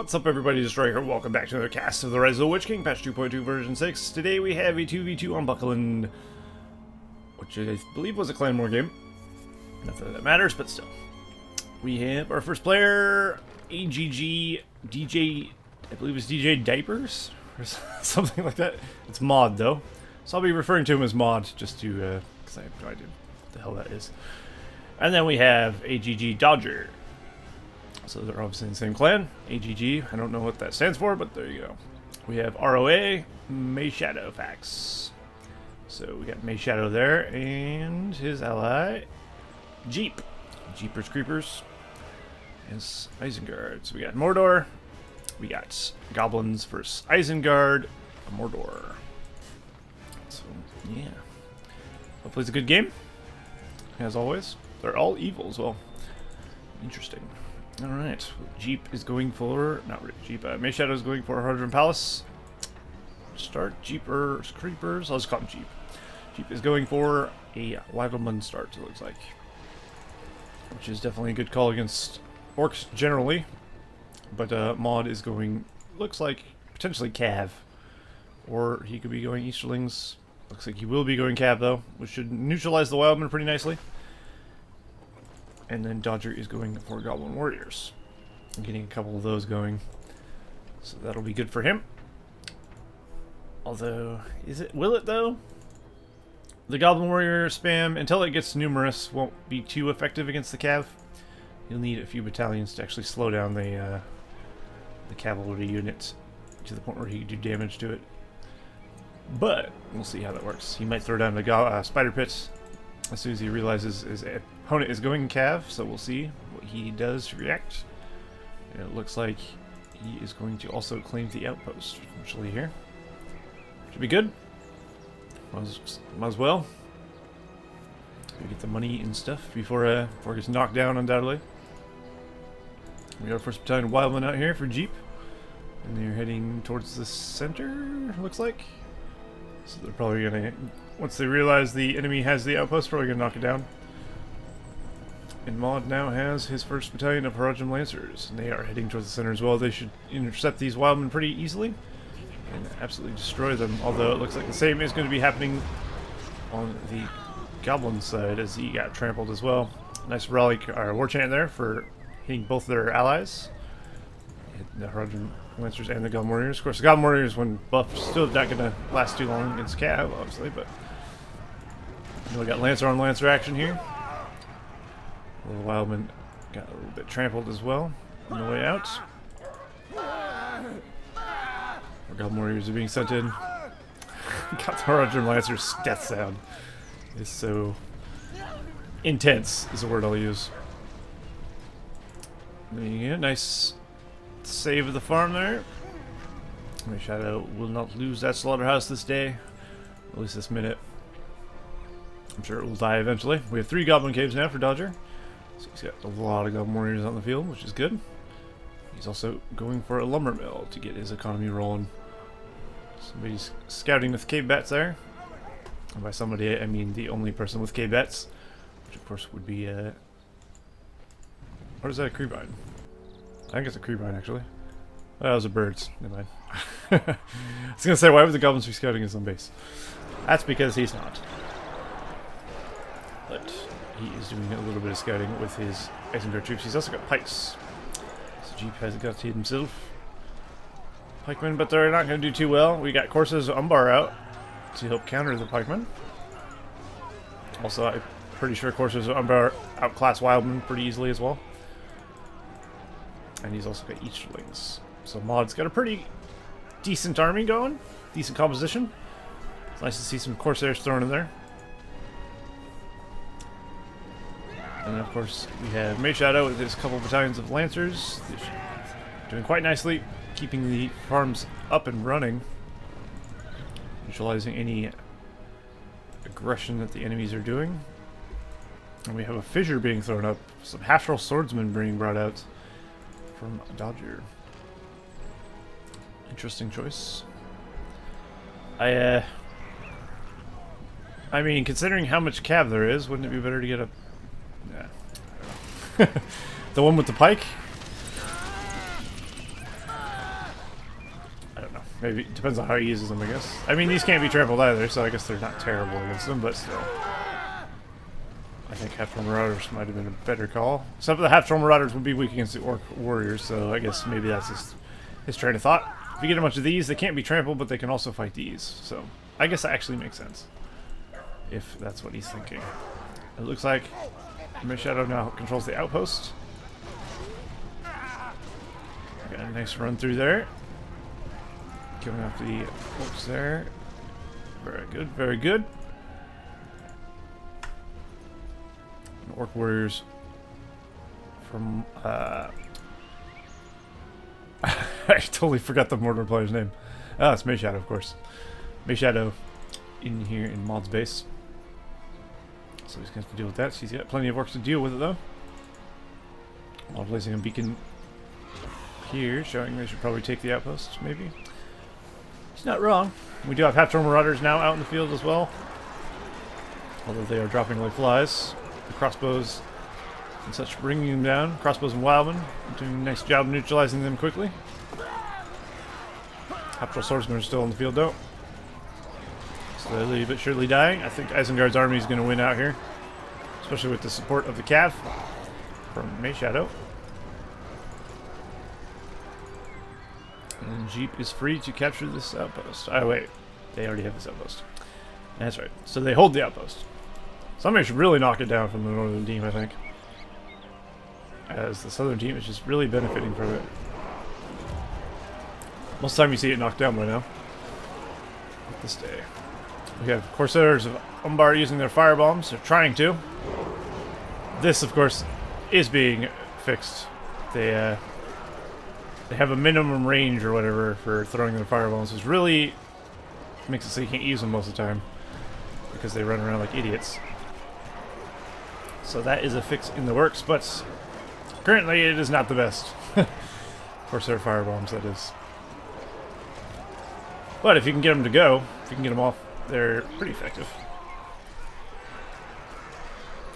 What's up, everybody? Destroyer here. Welcome back to another cast of the Rise of the Witch King, patch 2.2 version 6. Today we have a 2v2 on Buckland, which I believe was a clan war game. Nothing that matters, but still. We have our first player, AGG, I believe it's DJDiap or something like that. It's Mod though, so I'll be referring to him as Mod just to, because I have no idea what the hell that is. And then we have AGG DoDGeR. So they're obviously in the same clan. AGG, I don't know what that stands for, but there you go. We have RoA, MaySha facts. So we got MaySha there, and his ally, JeeP. Jeepers Creepers. Is Isengard. So we got Mordor. We got Goblins versus Isengard, Mordor. So, yeah. Hopefully it's a good game. As always. They're all evil as well. Interesting. Alright, JeeP is going for, not really JeeP, MaySha is going for Hardron Palace. Start, Jeepers Creepers, I'll just call him JeeP. JeeP is going for a Wildman start, it looks like. Which is definitely a good call against orcs generally. But Mod is going, looks like, potentially Cav. Or he could be going Easterlings. Looks like he will be going Cav though, which should neutralize the Wildman pretty nicely. And then DoDGeR is going for Goblin Warriors. I'm getting a couple of those going. So that'll be good for him. Although, will it though? The Goblin Warrior spam, until it gets numerous, won't be too effective against the Cav. You'll need a few battalions to actually slow down the cavalry unit to the point where he can do damage to it. But, we'll see how that works. He might throw down the spider pit as soon as he realizes his opponent is going Cav, so we'll see what he does to react. And it looks like he is going to also claim the outpost, potentially here. Should be good. Might as well. Get the money and stuff before it gets knocked down, undoubtedly. We got our first battalion Wildman out here for JeeP. And they're heading towards the center, looks like. So they're probably gonna, once they realize the enemy has the outpost, probably gonna knock it down. And Mod now has his first battalion of Hardron Lancers, and they are heading towards the center as well. They should intercept these Wildmen pretty easily and absolutely destroy them. Although it looks like the same is going to be happening on the Goblin side, as he got trampled as well. Nice rally or war chant there for hitting both their allies, the Hardron Lancers and the Goblin Warriors. Of course, the Goblin Warriors, when buffed, still not going to last too long against Cav, obviously, but we got Lancer on Lancer action here. The Wildman got a little bit trampled as well on the way out. Our Goblin Warriors are being sent in. Got the Hardron Lancer's death sound. It's so intense, is the word I'll use. There you go, nice save of the farm there. MaySha will not lose that slaughterhouse this day, at least this minute. I'm sure it will die eventually. We have 3 Goblin Caves now for DoDGeR. So he's got a lot of Goblin Warriors on the field, which is good. He's also going for a lumber mill to get his economy rolling. Somebody's scouting with cave bats there. And by somebody, I mean the only person with cave bats, which of course would be or is that a creepine? I think it's a creepine actually. Oh, those are birds. Never mind. I was gonna say, why would the Goblins be scouting his own base? That's because he's not. But he is doing a little bit of scouting with his Isengard troops. He's also got pikes. So JeeP hasn't got to himself. Pikemen, but they're not going to do too well. We got Corsa's Umbar out to help counter the pikemen. Also, I'm pretty sure Corsa's Umbar outclass Wildman pretty easily as well. And he's also got Easterlings. So Mod's got a pretty decent army going. Decent composition. It's nice to see some Corsairs thrown in there. And then of course we have MaySha with his couple battalions of Lancers. Doing quite nicely, keeping the farms up and running. Neutralizing any aggression that the enemies are doing. And we have a fissure being thrown up. Some half-troll swordsmen being brought out from DoDGeR. Interesting choice. I mean, considering how much Cav there is, wouldn't it be better to get a... The one with the pike? Maybe it depends on how he uses them, I guess. I mean, these can't be trampled either, so I guess they're not terrible against them, but still. I think Half-Troll Marauders might have been a better call. Some of the Half-Troll Marauders would be weak against the Orc Warriors, so I guess maybe that's his train of thought. If you get a bunch of these, they can't be trampled, but they can also fight these. So I guess that actually makes sense, if that's what he's thinking. It looks like MaySha now controls the outpost. Got a nice run through there. Killing off the orcs there. Very good, very good. And Orc Warriors from I totally forgot the Mordor player's name. Ah, it's MaySha, of course. MaySha in here in Mod's base. So he's going to have to deal with that. So he's got plenty of orcs to deal with it, though. While placing a beacon here, showing they should probably take the outpost, maybe. He's not wrong. We do have Half-Troll Marauders now out in the field as well. Although they are dropping like flies. The crossbows and such bringing them down. Crossbows and Wildmen doing a nice job neutralizing them quickly. Half-Troll Swordsmen are still in the field though. Slowly but surely dying. I think Isengard's army is going to win out here. Especially with the support of the Cav from MaySha. And JeeP is free to capture this outpost. Oh wait, they already have this outpost. That's right. So they hold the outpost. Somebody should really knock it down from the northern team, I think. As the southern team is just really benefiting from it. Most of the time you see it knocked down by now. Not this day. We have Corsairs of Umbar using their firebombs. They're trying to. This, of course, is being fixed. They have a minimum range or whatever for throwing their firebombs, which really makes it so you can't use them most of the time because they run around like idiots. So that is a fix in the works, but currently it is not the best. Corsair firebombs, that is. But if you can get them to go, if you can get them off, they're pretty effective.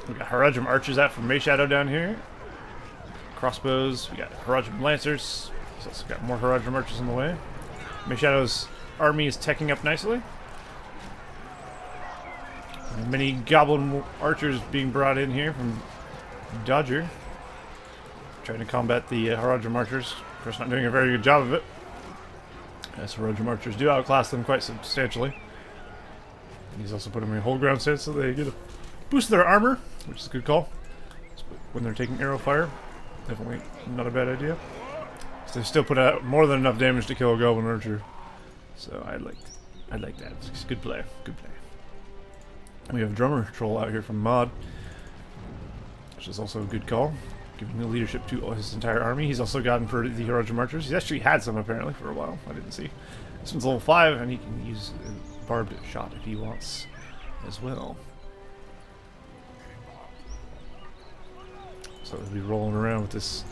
We got Haradrim archers out from MaySha down here. Crossbows, we got Haradrim lancers. He's also got more Haradrim archers on the way. MaySha's army is teching up nicely. Many goblin archers being brought in here from DoDGeR. Trying to combat the Haradrim archers. Of course, not doing a very good job of it, as Haradrim archers do outclass them quite substantially. And he's also put them in hold ground stance so they get a boost their armor, which is a good call. When they're taking arrow fire, definitely not a bad idea. So they still put out more than enough damage to kill a goblin archer. So I like that. It's good play. Good play. We have Drummer Troll out here from Mod, which is also a good call, giving the leadership to his entire army. He's also gotten for the Haradrim archers. He's actually had some apparently for a while. I didn't see. This one's level 5, and he can use a barbed shot if he wants as well. So he'll be rolling around with this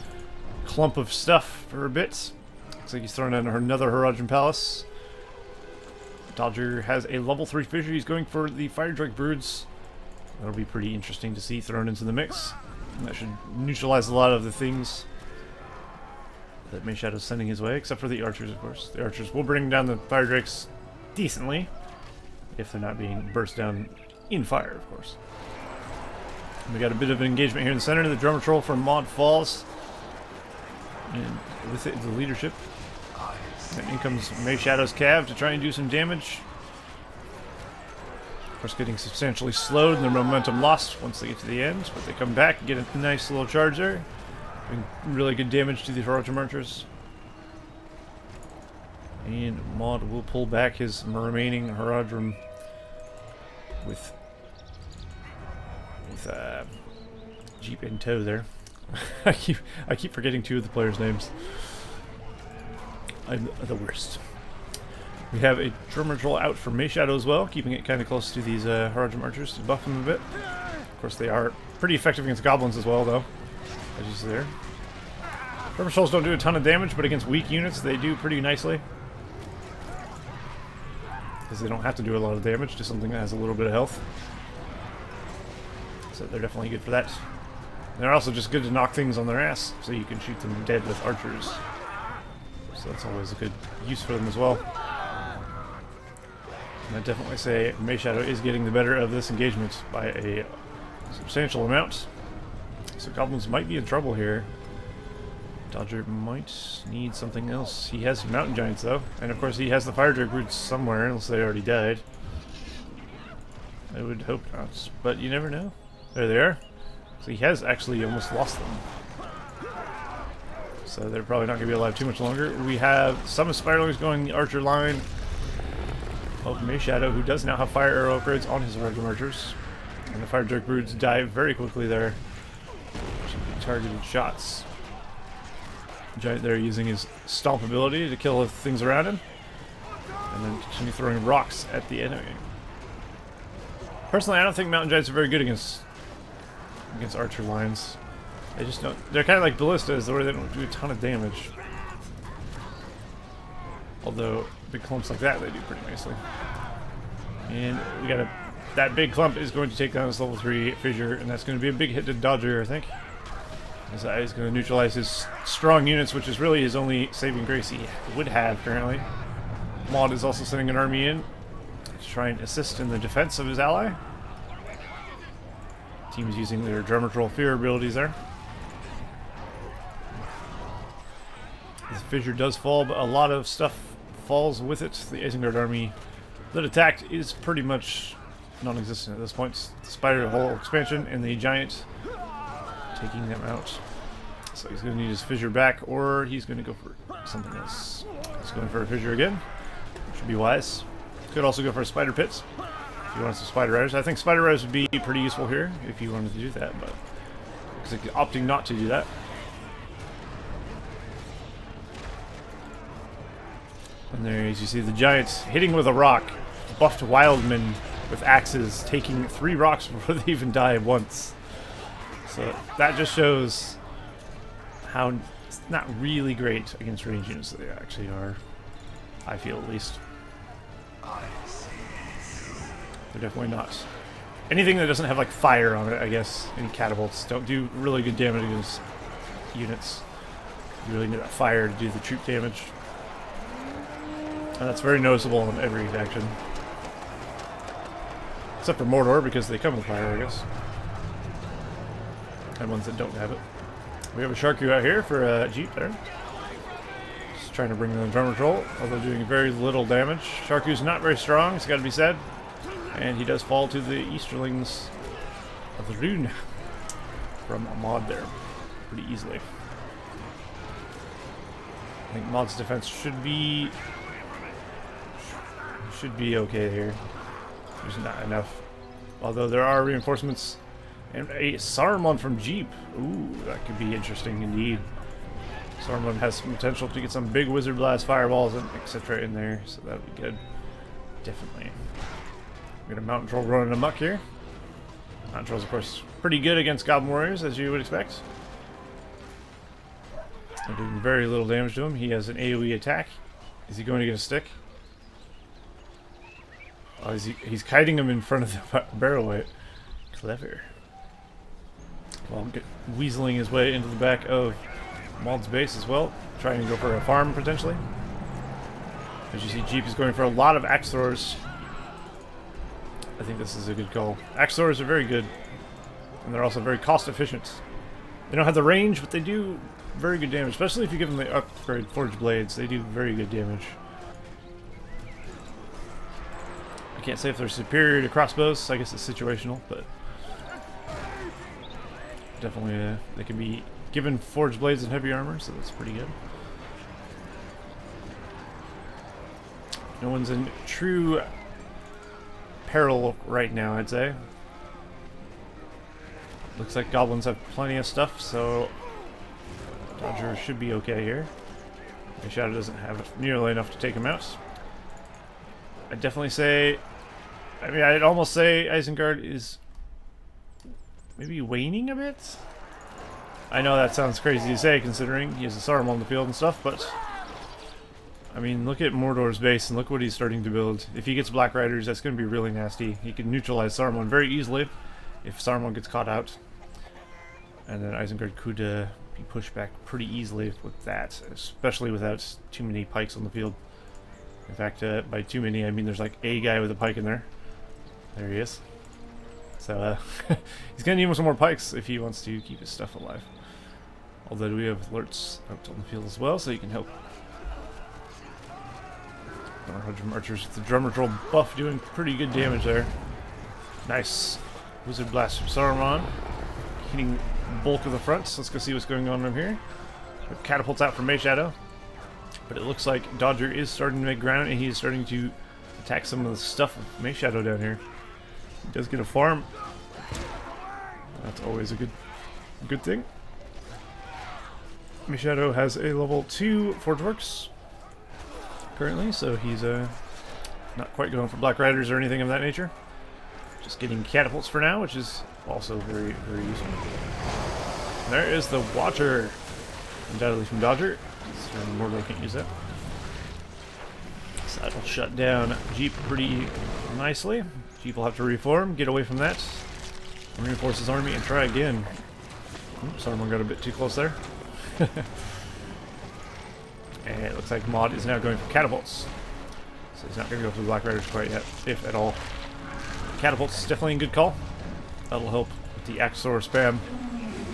clump of stuff for a bit. Looks like he's throwing in another Haradrim Palace. DoDGeR has a level 3 fisher. He's going for the Fire Drake Broods. That'll be pretty interesting to see thrown into the mix. And that should neutralize a lot of the things that MaySha is sending his way, except for the archers, of course. The archers will bring down the Fire Drakes decently, if they're not being burst down in fire, of course. And we got a bit of an engagement here in the center. The Drummer Troll from Mod falls. And with it, the leadership. And in comes MaySha's Cav to try and do some damage. Of course, getting substantially slowed and their momentum lost once they get to the end. But they come back and get a nice little charge there. Doing really good damage to the Haradrim archers. And Mod will pull back his remaining Haradrim with JeeP in tow there. I keep forgetting 2 of the players' names. I'm the worst. We have a Drummer Troll out for MaySha as well, keeping it kind of close to these Haradrim archers to buff them a bit. Of course, they are pretty effective against goblins as well, though, as you see there. Drummer Trolls don't do a ton of damage, but against weak units, they do pretty nicely. Because they don't have to do a lot of damage, just something that has a little bit of health. So they're definitely good for that. And they're also just good to knock things on their ass, so you can shoot them dead with archers. So that's always a good use for them as well. And I'd definitely say MaySha is getting the better of this engagement by a substantial amount. So Goblins might be in trouble here. DoDGeR might need something else. He has Mountain Giants though, and of course he has the Fire Drake Roots somewhere, unless they already died. I would hope not, but you never know. There they are. So he has actually almost lost them. So they're probably not going to be alive too much longer. We have some Spiralers going the Archer line of MaySha, who does now have Fire Arrow upgrades on his regular archers. And the Fire Drake Broods die very quickly there. Should be targeted shots. Giant there using his Stomp ability to kill things around him. And then continue throwing rocks at the enemy. Personally, I don't think Mountain Giants are very good against Archer lines. They just don't. They're kind of like ballistas, where they don't do a ton of damage. Although big clumps like that, they do pretty nicely. And we got that big clump is going to take down this level 3 fissure, and that's going to be a big hit to DoDGeR, I think. As that is going to neutralize his strong units, which is really his only saving grace he would have currently. Maud is also sending an army in to try and assist in the defense of his ally. Team is using their Drummer Troll Fear abilities there. This fissure does fall, but a lot of stuff falls with it. The Isengard army that attacked is pretty much non-existent at this point. The Spider Hole expansion and the Giant taking them out. So he's going to need his fissure back, or he's going to go for something else. He's going for a fissure again, which would be wise. Could also go for a Spider Pit if you want some Spider Riders. I think Spider Riders would be pretty useful here if you wanted to do that, but because opting not to do that. And there, as you see, the Giants hitting with a rock, buffed Wildmen with axes, taking 3 rocks before they even die once. So that just shows how it's not really great against range units that they actually are, I feel at least. They're definitely not. Anything that doesn't have like fire on it, I guess, any catapults, don't do really good damage against units. You really need that fire to do the troop damage. And that's very noticeable in every faction. Except for Mordor, because they come with fire, I guess. And ones that don't have it. We have a Sharku out here for JeeP there. Just trying to bring in the Drummer Troll, although doing very little damage. Sharku's not very strong, it's got to be said. And he does fall to the Easterlings of the Rune from Maud there pretty easily. I think Maud's defense should be okay here. There's not enough. Although there are reinforcements. And a Saruman from JeeP. Ooh, that could be interesting indeed. Saruman has some potential to get some big Wizard Blast fireballs and etc. in there, so that would be good. Definitely. We got a Mountain Troll running amok here. Mountain Troll's, of course, pretty good against Goblin Warriors, as you would expect. They're doing very little damage to him. He has an AoE attack. Is he going to get a stick? Oh, he's kiting him in front of the barrel weight. Clever. Well, weaseling his way into the back of Maud's base as well, trying to go for a farm potentially. As you see, JeeP is going for a lot of axe throwers. I think this is a good call. Axe throwers are very good, and they're also very cost efficient. They don't have the range, but they do very good damage, especially if you give them the upgrade Forged Blades. They do very good damage. I can't say if they're superior to crossbows. I guess it's situational, but definitely they can be given Forged Blades and heavy armor, so that's pretty good. No one's in true peril right now, I'd say. Looks like Goblins have plenty of stuff, so DoDGeR should be okay here. MaySha doesn't have nearly enough to take him out. I'd definitely say, I mean, I'd almost say Isengard is maybe waning a bit. I know that sounds crazy to say, considering he has a Saruman on the field and stuff, but I mean, look at Mordor's base and look what he's starting to build. If he gets Black Riders, that's going to be really nasty. He can neutralize Saruman very easily if Saruman gets caught out. And then Isengard could be pushed back pretty easily with that, especially without too many pikes on the field. In fact, by too many, I mean there's like a guy with a pike in there. There he is. So he's gonna need some more pikes if he wants to keep his stuff alive. Although we have alerts out on the field as well, so you can help. 100 archers with the drummer troll buff doing pretty good damage there. Nice. Wizard blast from Saruman. Hitting the bulk of the front. So let's go see what's going on over here. We have catapults out from MaySha. But it looks like DoDGeR is starting to make ground and he's starting to attack some of the stuff of MaySha down here. He does get a farm. That's always a good thing. MaySha has a level 2 Forge Works currently, so he's not quite going for Black Riders or anything of that nature. Just getting catapults for now, which is also very, very useful. And there is the Watcher, undoubtedly from DoDGeR. Mordor can't use that. So that'll shut down JeeP pretty nicely. JeeP will have to reform, get away from that, and reinforce his army and try again. Oops, someone got a bit too close there. And it looks like Mod is now going for catapults. So he's not going to go for the Black Riders quite yet, if at all. Catapults is definitely a good call. That'll help with the Axor spam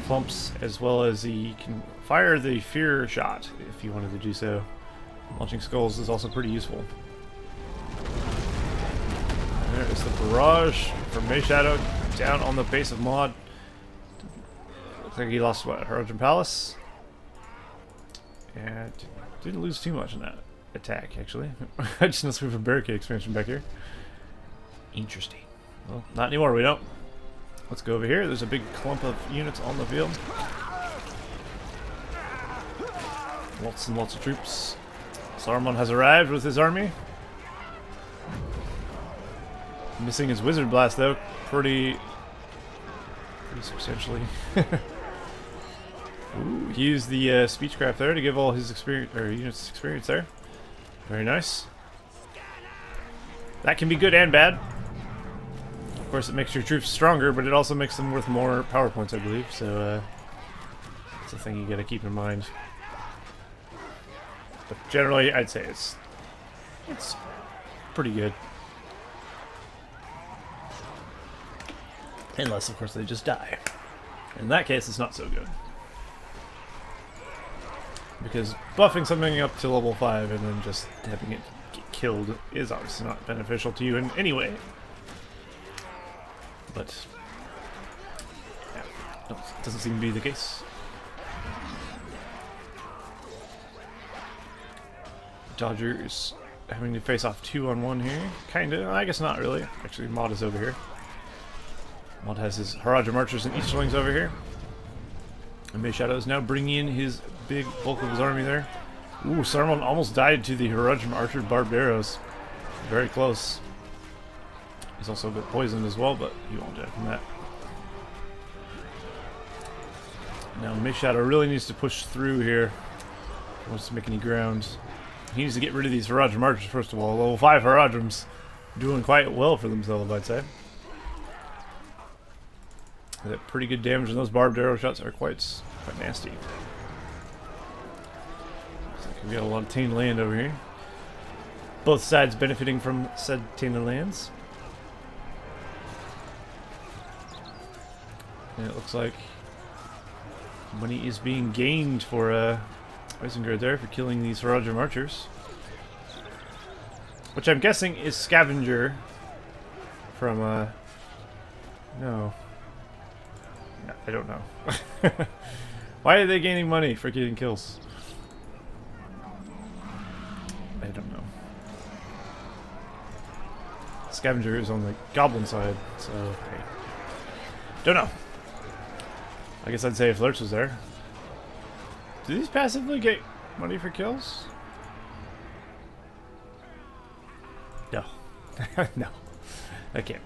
clumps, as well as he can fire the fear shot if you wanted to do so. Launching skulls is also pretty useful. There is the barrage from MaySha down on the base of Mod. Looks like he lost what, Horadrim Palace? And didn't lose too much in that attack, actually. I just noticed we have a barricade expansion back here. Interesting. Well, not anymore, we don't. Let's go over here. There's a big clump of units on the field. Lots and lots of troops. Saruman has arrived with his army. Missing his Wizard Blast, though, pretty substantially. Ooh, he used the Speechcraft there to give all his experience, or units experience there. Very nice. That can be good and bad. Of course, it makes your troops stronger, but it also makes them worth more power points, I believe. So that's a thing you gotta keep in mind. But generally, I'd say it's pretty good. Unless, of course, they just die. In that case, it's not so good. Because buffing something up to level 5 and then just having it get killed is obviously not beneficial to you in any way. But yeah, no, it doesn't seem to be the case. DoDGeR is having to face off 2-on-1 here. Kinda, I guess not really. Actually, Mod is over here. Mod has his Horadrim Archers and Easterlings over here. And MaySha is now bringing in his big bulk of his army there. Ooh, Saruman almost died to the Horadrim Archer Barbed Arrows. Very close. He's also a bit poisoned as well, but he won't die from that. Now MaySha really needs to push through here. If he wants to make any ground. He needs to get rid of these Horadrim Archers first of all. Level 5 Horadrims doing quite well for themselves, I'd say. That pretty good damage, and those barbed arrow shots are quite nasty. Looks like we got a lot of tainted land over here. Both sides benefiting from said tainted lands. And it looks like money is being gained for Isengard there for killing these Horadrim Archers. Which I'm guessing is Scavenger from, no. I don't know. Why are they gaining money for getting kills? I don't know. Scavenger is on the Goblin side, so hey. Don't know. I guess I'd say if Lurch was there. Do these passively get money for kills? No. No. That can't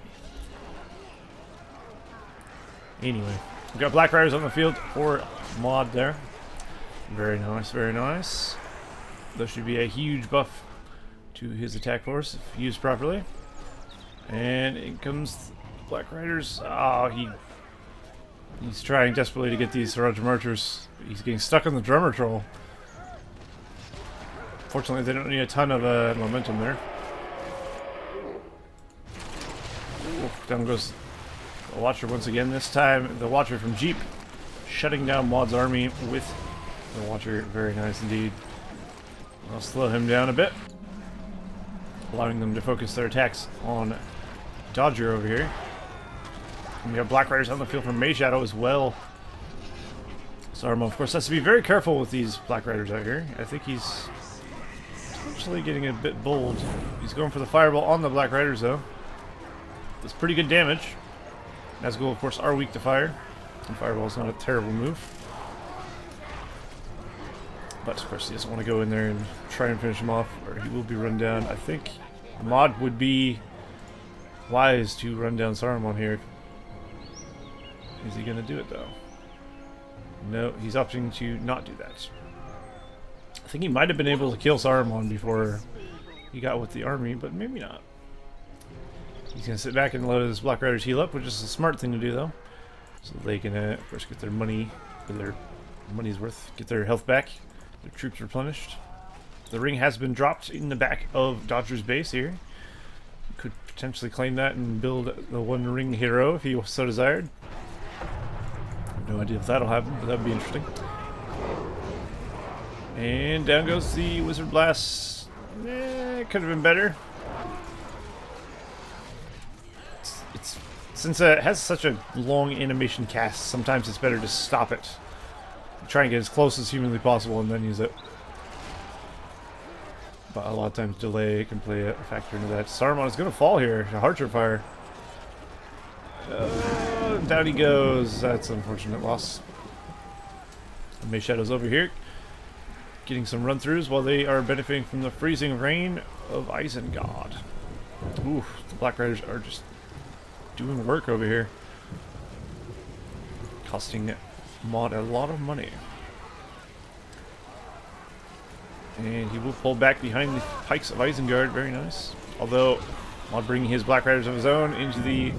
be. Anyway, we've got Black Riders on the field for Mod there. Very nice, very nice. There should be a huge buff to his attack force if used properly. And in comes Black Riders. Oh, he's trying desperately to get these Horadrim Archers. He's getting stuck on the drummer troll. Fortunately, they don't need a ton of momentum there. Oof, down goes the Watcher once again. This time, the Watcher from JeeP shutting down Mod's army with the Watcher. Very nice indeed. I'll slow him down a bit, allowing them to focus their attacks on DoDGeR over here. And we have Black Riders on the field from MaySha as well. Saruman, of course, has to be very careful with these Black Riders out here. I think he's potentially getting a bit bold. He's going for the Fireball on the Black Riders, though. That's pretty good damage. Nazgul, of course, are weak to fire. And Fireball is not a terrible move. But, of course, he doesn't want to go in there and try and finish him off, or he will be run down. I think Mod would be wise to run down Saruman here. Is he going to do it, though? No, he's opting to not do that. I think he might have been able to kill Saruman before he got with the army, but maybe not. He's going to sit back and let his Black Riders heal up, which is a smart thing to do, though. So they can, of course, get their money, or their money's worth, get their health back, their troops replenished. The ring has been dropped in the back of DoDGeR's base here. Could potentially claim that and build the one ring hero if he so desired. No idea if that'll happen, but that would be interesting. And down goes the Wizard Blast. It could have been better. Since it has such a long animation cast, sometimes it's better to stop it. Try and get as close as humanly possible and then use it. But a lot of times delay can play a factor into that. Saruman is going to fall here. A Archer fire. Down he goes. That's an unfortunate loss. MaySha's over here, getting some run-throughs while they are benefiting from the freezing rain of Isengard. Ooh, the Black Riders are just doing work over here. Costing Mod a lot of money. And he will pull back behind the pikes of Isengard. Very nice. Although, Mod bringing his Black Riders of his own into the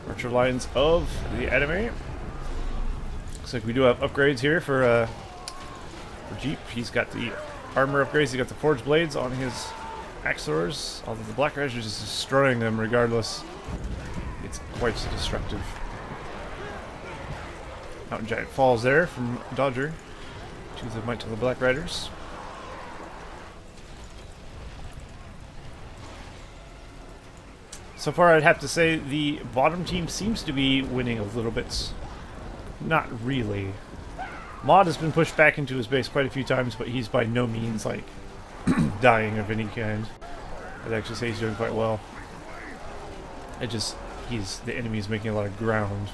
Archer lines of the enemy. Looks like we do have upgrades here for JeeP. He's got the armor upgrades. He's got the forged blades on his Axors. Although the Black Riders are just destroying them regardless. It's quite destructive. Mountain Giant falls there from DoDGeR to the might of the Black Riders. So far, I'd have to say the bottom team seems to be winning a little bit. Not really. Mod has been pushed back into his base quite a few times, but he's by no means, like, dying of any kind. I'd actually say he's doing quite well. The enemy's making a lot of ground,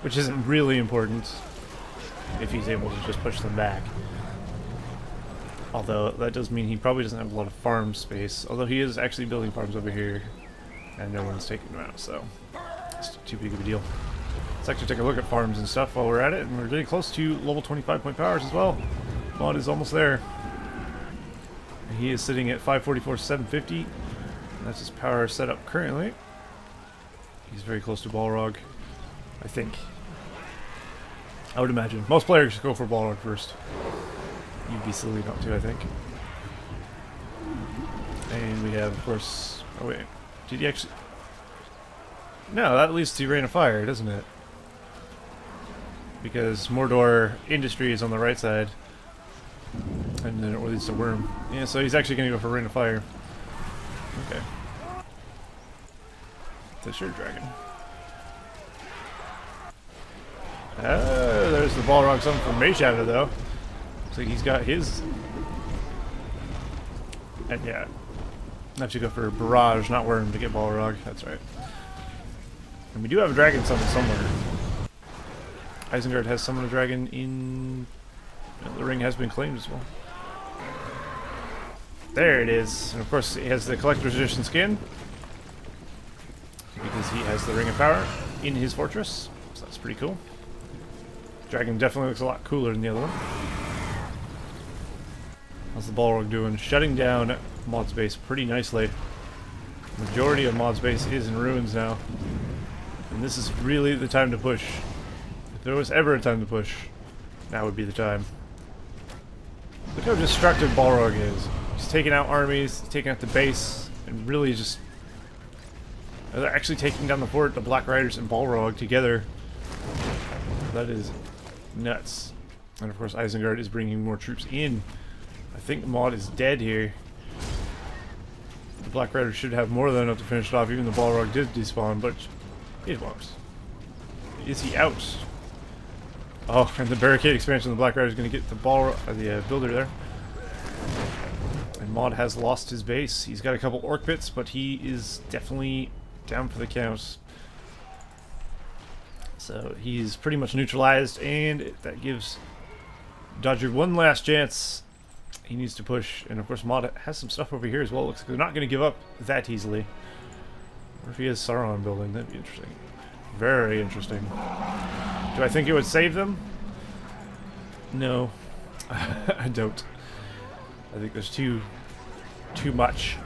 which isn't really important if he's able to just push them back. Although, that does mean he probably doesn't have a lot of farm space, although he is actually building farms over here. And no one's taking them out, so it's too big of a deal. Let's actually take a look at farms and stuff while we're at it, and we're getting close to level 25 point powers as well. Mod is almost there. He is sitting at 544, 750. That's his power setup currently. He's very close to Balrog, I think. I would imagine. Most players go for Balrog first. You'd be silly not to, I think. And we have, of course... Oh, wait. Did he actually... No, that leads to Rain of Fire, doesn't it? Because Mordor Industry is on the right side. And then it leads to Worm. Yeah, so he's actually going to go for Rain of Fire. Okay. The Shirt Dragon. Oh, there's the Balrog summon from MaySha, though. Looks like he's got his... And yeah. I have to go for Barrage, not Worm, to get Balrog. That's right. And we do have a dragon summon somewhere. Isengard has summoned a dragon in... The ring has been claimed as well. There it is. And of course, he has the Collector's Edition skin. Because he has the Ring of Power in his fortress. So that's pretty cool. Dragon definitely looks a lot cooler than the other one. How's the Balrog doing? Shutting down Mod's base pretty nicely. Majority of Mod's base is in ruins now. And this is really the time to push. If there was ever a time to push, now would be the time. Look how destructive Balrog is. He's He's taking out armies, taking out the base, and really just... They're actually taking down the fort, the Black Riders and Balrog together. That is nuts. And of course Isengard is bringing more troops in. I think Maud is dead here. The Black Rider should have more than enough to finish it off. Even the Balrog did despawn, but it won't. Is he out? Oh, and the barricade expansion of the Black Rider is going to get the builder there. And Maud has lost his base. He's got a couple orc bits, but he is definitely down for the count. So he's pretty much neutralized, and that gives DoDGeR one last chance. He needs to push, and of course Maud has some stuff over here as well. Looks like they're not going to give up that easily. Or if he has Sauron building, that'd be interesting. Very interesting. Do I think it would save them? No. I don't. I think there's too much.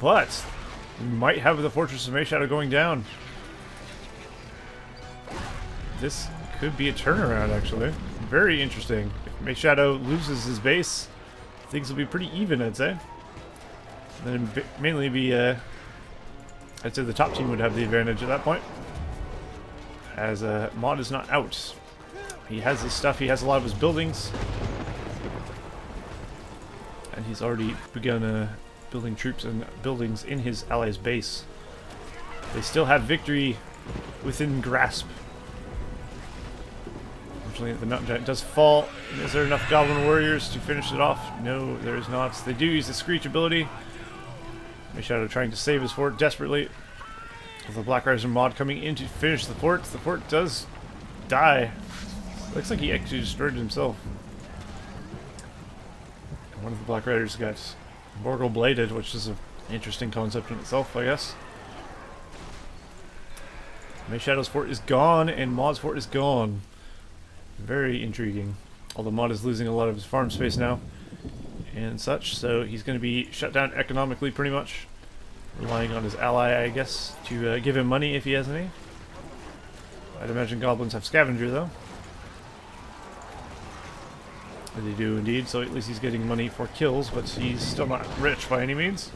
But we might have the Fortress of MaySha going down. This could be a turnaround, actually. Very interesting. If MaySha loses his base, things will be pretty even, I'd say. And then mainly be, I'd say the top team would have the advantage at that point. As Maud is not out. He has his stuff, he has a lot of his buildings. And he's already begun building troops and buildings in his allies' base. They still have victory within grasp. Unfortunately, the mountain giant does fall. Is there enough goblin warriors to finish it off? No, there is not. They do use the Screech ability. MaySha trying to save his fort desperately. With the Black Riders and Maud coming in to finish the fort does die. Looks like he actually destroyed himself. And one of the Black Riders got Mordor bladed, which is an interesting concept in itself, I guess. MaySha's fort is gone, and Maud's fort is gone. Very intriguing. Although Maud is losing a lot of his farm space now and such, so he's going to be shut down economically pretty much. Relying on his ally, I guess, to give him money if he has any. I'd imagine goblins have scavenger, though. They do indeed, so at least he's getting money for kills, but he's still not rich by any means.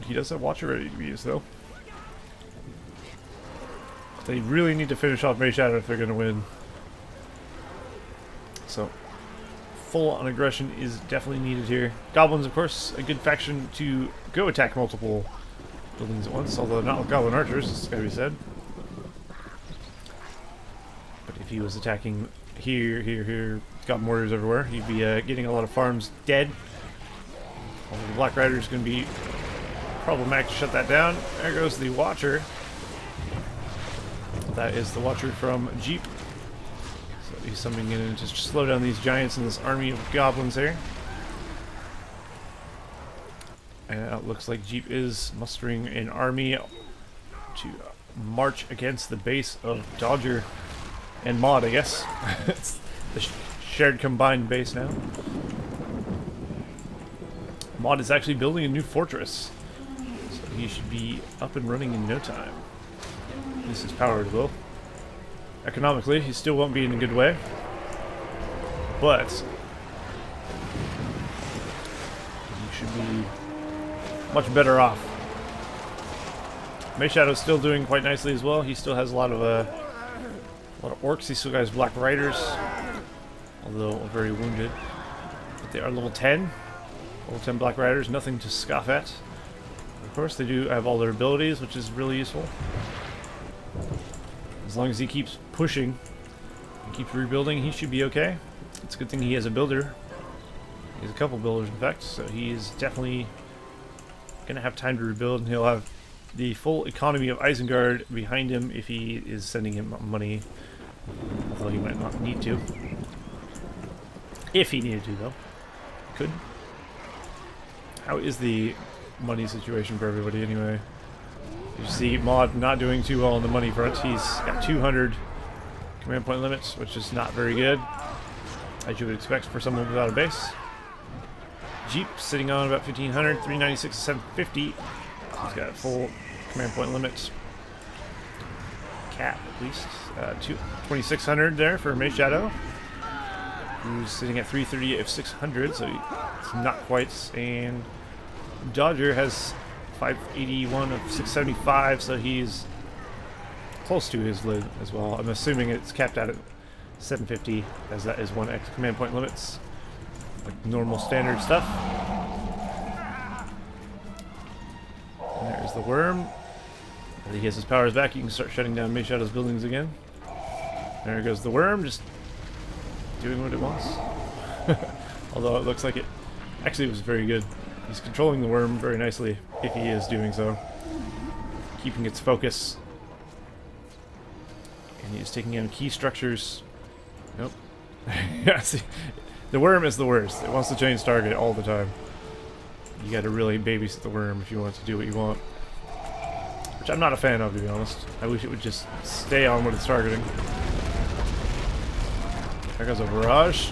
He does have Watcher ready to be used, though. They really need to finish off MaySha if they're going to win. So, full-on aggression is definitely needed here. Goblins, of course, a good faction to go attack multiple buildings at once, although not with Goblin archers, it's got to be said. But if he was attacking here, Goblin warriors everywhere, he'd be getting a lot of farms dead. Although the Black Rider is going to be problematic to shut that down. There goes the Watcher. That is the Watcher from JeeP. So he's summoning in to slow down these giants and this army of goblins here. And it looks like JeeP is mustering an army to march against the base of DoDGeR and Maud, I guess. It's the shared combined base now. Maud is actually building a new fortress, so he should be up and running in no time. This is power as well. Economically, he still won't be in a good way, but he should be much better off. MaySha still doing quite nicely as well. He still has a lot of orcs. He still has Black Riders, although very wounded. But they are level 10. Level 10 Black Riders, nothing to scoff at. Of course, they do have all their abilities, which is really useful. As long as he keeps pushing and keeps rebuilding, he should be okay. It's a good thing he has a builder. He has a couple builders, in fact, so he's definitely going to have time to rebuild, and he'll have the full economy of Isengard behind him if he is sending him money, although he might not need to. If he needed to, though. Could. How is the money situation for everybody, anyway? You see Maud not doing too well on the money front. He's got 200 command point limits, which is not very good, as you would expect for someone without a base. JeeP sitting on about 1,500, 396 to 750. He's got a full command point limit. Cap, at least. 2,600 there for MaySha. who's sitting at 338 of 600, so it's not quite. And DoDGeR has 581 of 675, so he's close to his lid as well. I'm assuming it's capped out at 750, as that is 1x command point limits, like normal standard stuff. And there's the worm. As he has his powers back, you can start shutting down MaySha's buildings again. There goes the worm, just doing what it wants. Although it looks like it actually was very good. He's controlling the worm very nicely, if he is doing so. Keeping its focus. And he's taking in key structures. Nope. Yeah, see, the worm is the worst. It wants to change target all the time. You gotta really babysit the worm if you want it to do what you want. Which I'm not a fan of, to be honest. I wish it would just stay on what it's targeting. There goes a barrage.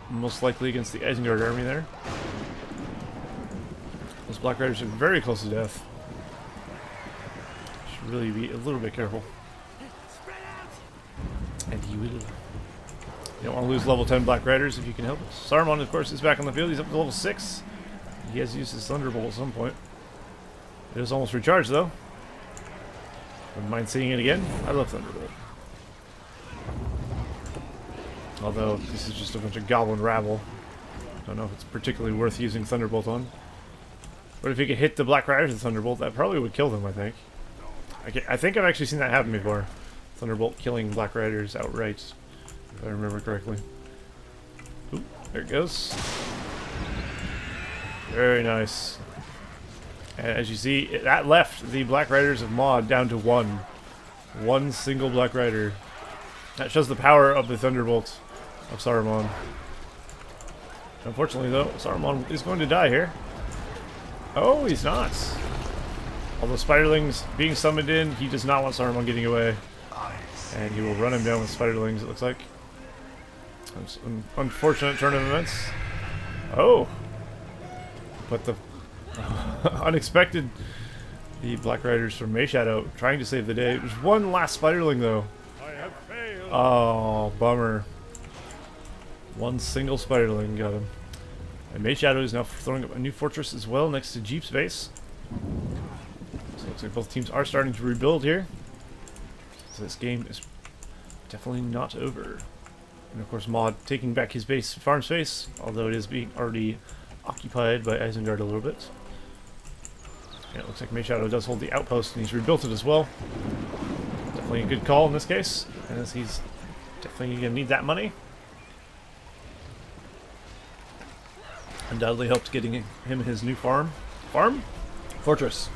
Most likely against the Isengard army there. Those Black Riders are very close to death. Should really be a little bit careful. And you will. You don't want to lose level 10 Black Riders if you can help it. Saruman, of course, is back on the field. He's up to level 6. He has used his Thunderbolt at some point. It is almost recharged, though. Wouldn't mind seeing it again. I love Thunderbolt. Although, this is just a bunch of goblin rabble. Don't know if it's particularly worth using Thunderbolt on. But if you could hit the Black Riders with Thunderbolt, that probably would kill them, I think. I think I've actually seen that happen before. Thunderbolt killing Black Riders outright, if I remember correctly. Oop, there it goes. Very nice. And as you see, that left the Black Riders of Mod down to one. One single Black Rider. That shows the power of the Thunderbolt of Saruman. Unfortunately, though, Saruman is going to die here. Oh, he's not. Although Spiderlings being summoned in, he does not want Saruman getting away. And he will run him down with Spiderlings, it looks like. That's an unfortunate turn of events. Oh! But the unexpected, the Black Riders from MaySha trying to save the day. There's one last Spiderling, though. Oh, bummer. One single Spiderling got him. And MaySha is now throwing up a new fortress as well next to JeeP's base. So it looks like both teams are starting to rebuild here. So this game is definitely not over. And of course Mod taking back his base farm space, although it is being already occupied by Isengard a little bit. And it looks like MaySha does hold the outpost and he's rebuilt it as well. Definitely a good call in this case, as he's definitely going to need that money. Undoubtedly helped getting him his new farm. Fortress.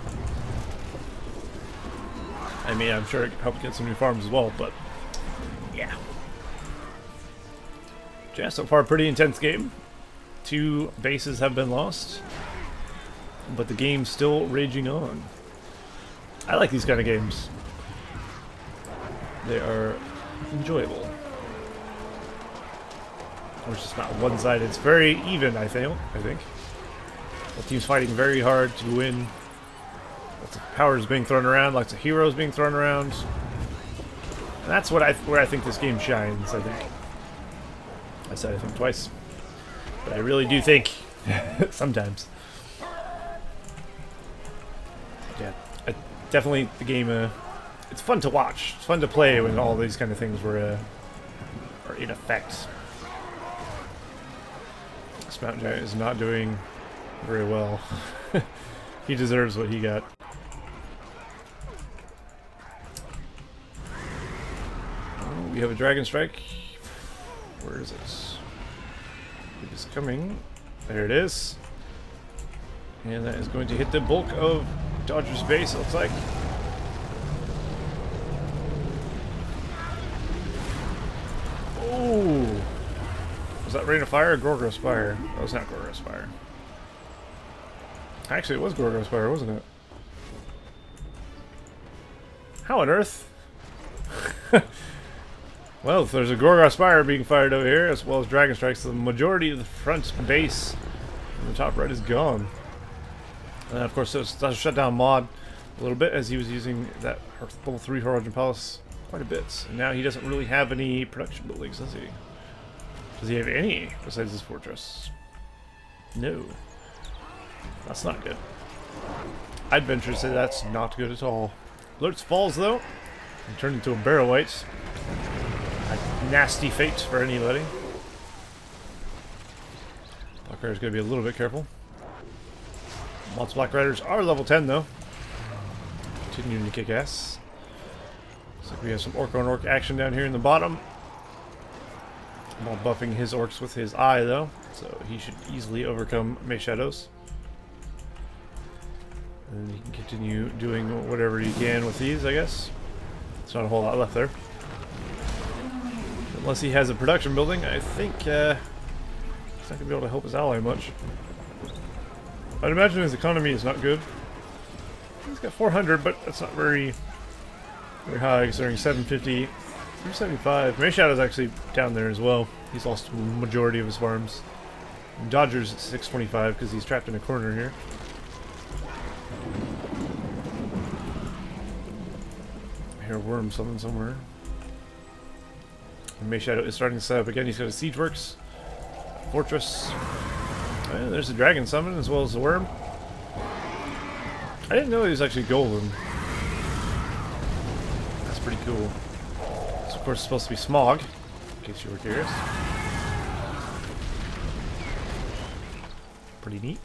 I mean, I'm sure it helped get some new farms as well, but yeah. Yeah, so far, pretty intense game. 2 bases have been lost, but the game's still raging on. I like these kind of games. They are enjoyable. It's just not one-sided. It's very even, I think. The team's fighting very hard to win. Lots of powers being thrown around, lots of heroes being thrown around. And that's where I think this game shines, I think. I said I think twice. But I really do think sometimes. Yeah, definitely the game, it's fun to watch. It's fun to play when all these kind of things are in effect. This Mountain Giant is not doing very well. He deserves what he got. Oh, we have a Dragon Strike. Where is it? It is coming. There it is. And that is going to hit the bulk of DoDGeR's base, it looks like. Oh! Was that Rain of Fire or Gorgo's Spire? That was not Gorgo's Spire. Actually, it was Gorgo's Spire, wasn't it? How on earth? Well, if there's a Gorgo's Spire being fired over here, as well as Dragon Strikes, the majority of the front base in the top right is gone. And of course, that'll shut down Mod a little bit, as he was using that level 3 Horizon Palace quite a bit. And now he doesn't really have any production buildings, does he? Does he have any besides his fortress? No. That's not good. I'd venture to say that's not good at all. Lurtz falls though, and turned into a Barrow-wight. A nasty fate for anybody. Black Rider's gonna be a little bit careful. Lots of Black Riders are level 10 though. Continuing to kick ass. Looks like we have some orc on orc action down here in the bottom. While buffing his orcs with his eye though, so he should easily overcome MaySha's. And he can continue doing whatever he can with these, I guess. There's not a whole lot left there. Unless he has a production building, I think he's not going to be able to help his ally much. I'd imagine his economy is not good. He's got 400, but that's not very high considering 750, 375. MaySha is actually down there as well. He's lost the majority of his farms. DoDGeR's at 625 because he's trapped in a corner here. I hear a worm summon somewhere. And MaySha is starting to set up again. He's got a siege works, fortress. Oh, there's a dragon summon as well as the worm. I didn't know he was actually golden. That's pretty cool. It's of course supposed to be smog, in case you were curious. Pretty neat.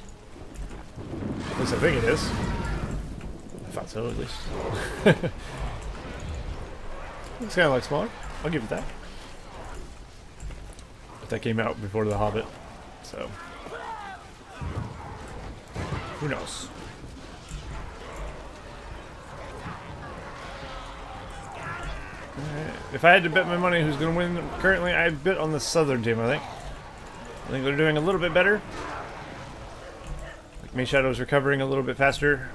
At least I think it is. I thought so, at least. Looks kind of like smog. I'll give it that. But that came out before The Hobbit, so who knows? If I had to bet my money who's going to win currently, I'd bet on the southern team, I think. I think they're doing a little bit better. Like MaySha's recovering a little bit faster.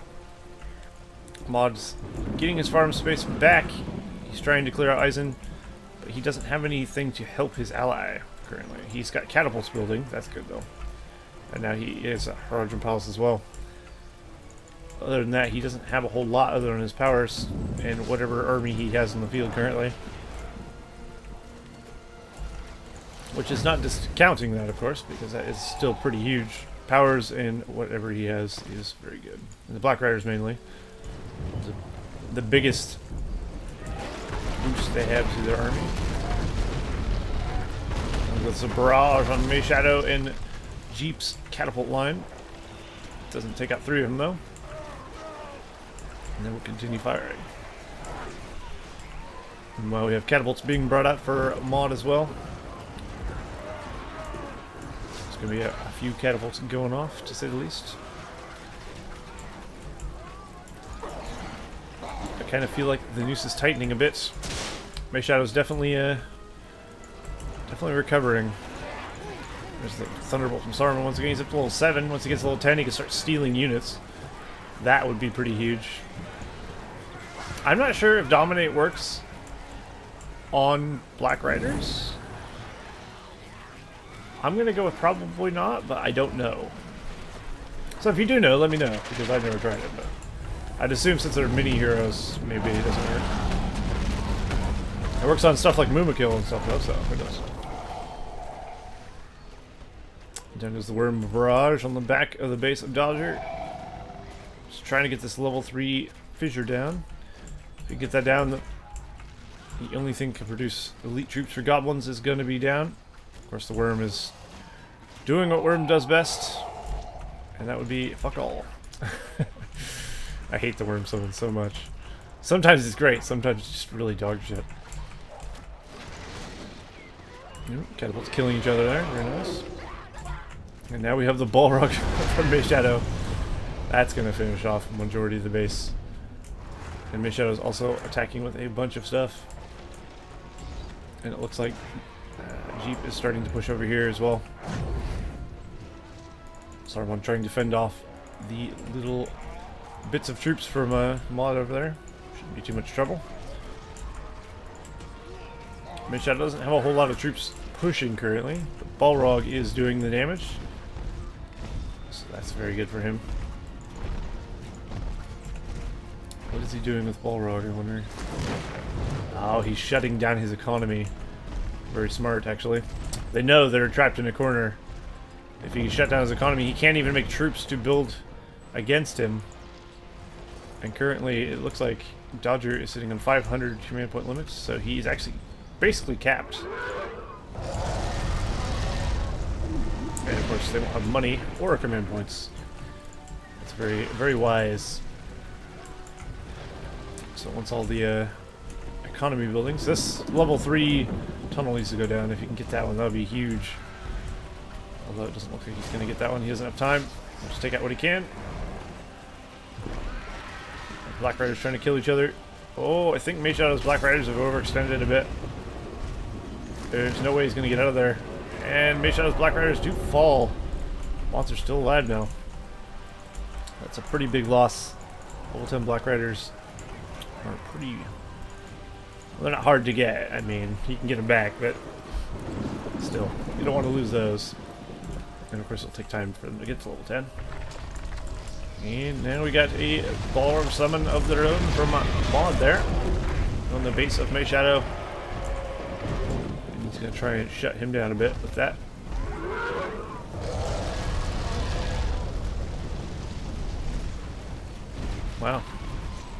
Mod's getting his farm space back. He's trying to clear out Eisen, but he doesn't have anything to help his ally currently. He's got catapults building. That's good, though. And now he is a Haradrim Palace as well. Other than that, he doesn't have a whole lot other than his powers and whatever army he has in the field currently. Which is not discounting that, of course, because that is still pretty huge. Powers and whatever he has is very good. And the Black Riders mainly. The biggest boost they have to their army. And with some barrage on MaySha and JeeP's catapult line. Doesn't take out 3 of them though. And then we'll continue firing. And while we have catapults being brought out for Mod as well. There's going to be a few catapults going off, to say the least. I kind of feel like the noose is tightening a bit. MaySha is definitely recovering. There's the Thunderbolt from Saruman. Once again, he's up to level 7. Once he gets to level 10, he can start stealing units. That would be pretty huge. I'm not sure if Dominate works on Black Riders. I'm going to go with probably not, but I don't know. So if you do know, let me know, because I've never tried it. But I'd assume since they're mini heroes, maybe it doesn't work. It works on stuff like Mumakil and stuff, though, so it does. Down goes the Worm Barrage on the back of the base of DoDGeR. Just trying to get this level 3 fissure down. If you get that down, the only thing that can produce elite troops for Goblins is going to be down. Of course, the Worm is doing what Worm does best, and that would be fuck all. I hate the Worm summon so much. Sometimes it's great, sometimes it's just really dog shit. Catapults killing each other there, very nice. And now we have the Balrog from MaySha. That's going to finish off the majority of the base. And MaySha is also attacking with a bunch of stuff. And it looks like JeeP is starting to push over here as well. Saruman trying to fend off the little bits of troops from Mod over there. Shouldn't be too much trouble. MaySha doesn't have a whole lot of troops pushing currently, but Balrog is doing the damage. So that's very good for him. What is he doing with Balrog, I wonder? Oh, he's shutting down his economy. Very smart, actually. They know they're trapped in a corner. If he can shut down his economy, he can't even make troops to build against him. And currently, it looks like DoDGeR is sitting on 500 command point limits, so he's actually basically capped. And of course, they won't have money or command points. That's very, very wise. So once all the economy buildings, this level 3 tunnel needs to go down. If you can get that one, that would be huge. Although it doesn't look like he's going to get that one. He doesn't have time. He'll just take out what he can. Black Riders trying to kill each other. Oh, I think MaySha's Black Riders have overextended a bit. There's no way he's going to get out of there. And MaySha's Black Riders do fall. Monster's still alive now. That's a pretty big loss. Level 10 Black Riders are pretty... Well, they're not hard to get. I mean, you can get them back, but still, you don't want to lose those. And of course, it'll take time for them to get to level 10. And now we got a Ballroom Summon of their own from Mod there on the base of MaySha. He's going to try and shut him down a bit with that. Wow.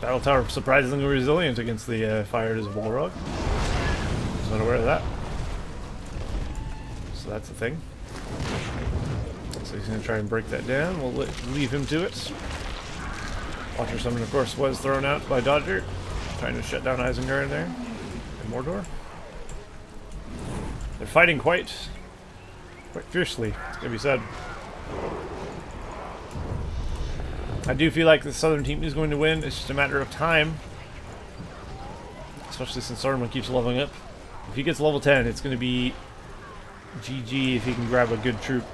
Battle Tower surprisingly resilient against the fires of Balrog. I was not aware of that. So that's the thing. So he's going to try and break that down. We'll leave him to it. Watcher Summon, of course, was thrown out by DoDGeR, trying to shut down Isengard there and Mordor. They're fighting quite fiercely, it's going to be said. I do feel like the southern team is going to win. It's just a matter of time. Especially since Saruman keeps leveling up. If he gets level 10, it's going to be GG if he can grab a good troop.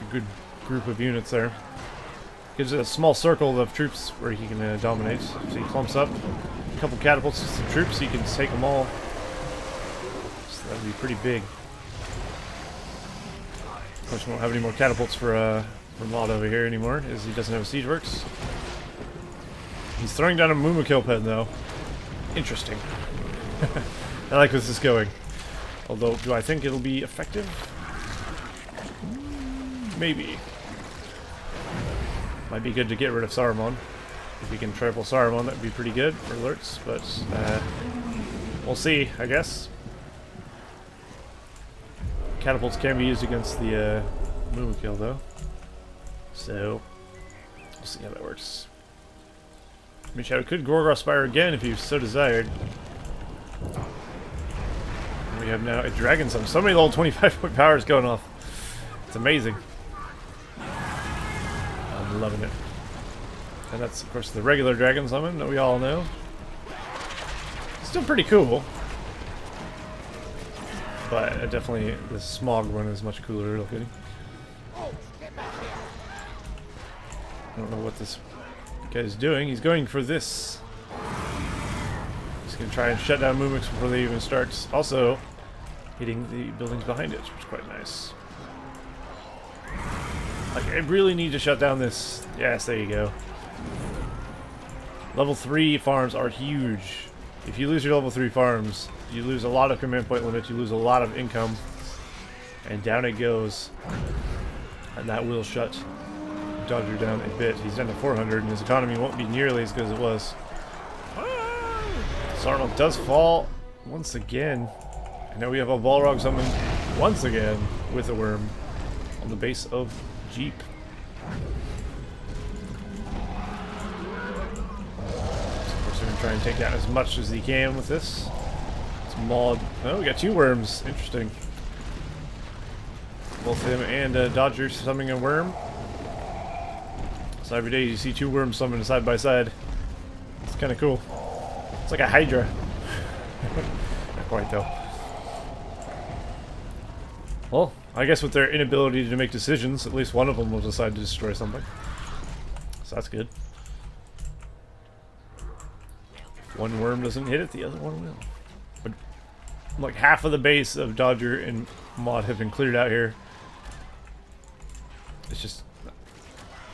A good group of units there. Gives it a small circle of troops where he can dominate. So he clumps up a couple catapults to some troops, he can take them all. So that would be pretty big. Of course, we won't have any more catapults for Mod over here anymore, as he doesn't have a siege works. He's throwing down a Mumakil pen though. Interesting. I like where this is going. Although, do I think it'll be effective? Maybe. Might be good to get rid of Saruman. If we can trample Saruman, that would be pretty good for alerts, but we'll see, I guess. Catapults can be used against the Mumakil though. So, we'll see how that works. MaySha could Gorgoroth Spire again if he so desired. And we have now a Dragon Summon. So many level 25-point powers going off. It's amazing. I'm loving it. And that's, of course, the regular Dragon Summon that we all know. Still pretty cool. But definitely the Smog one is much cooler looking. I don't know what this guy's doing. He's going for this. He's going to try and shut down Mumix before they even start. Also, hitting the buildings behind it, which is quite nice. Like, I really need to shut down this. Yes, there you go. Level 3 farms are huge. If you lose your level 3 farms, you lose a lot of command point limits, you lose a lot of income. And down it goes. And that will shut DoDGeR down a bit. He's down to 400 and his economy won't be nearly as good as it was. Saruman does fall once again. And now we have a Balrog Summon once again with a worm on the base of JeeP. Of course, we're going to try and take down as much as he can with this. It's Mod. Oh, we got 2 worms. Interesting. Both him and DoDGeR summoning a worm. So every day you see 2 worms summoned side by side. It's kind of cool. It's like a Hydra. Not quite though. Well, I guess with their inability to make decisions, at least one of them will decide to destroy something. So that's good. If one worm doesn't hit it, the other one will. But like half of the base of DoDGeR and Mod have been cleared out here. It's just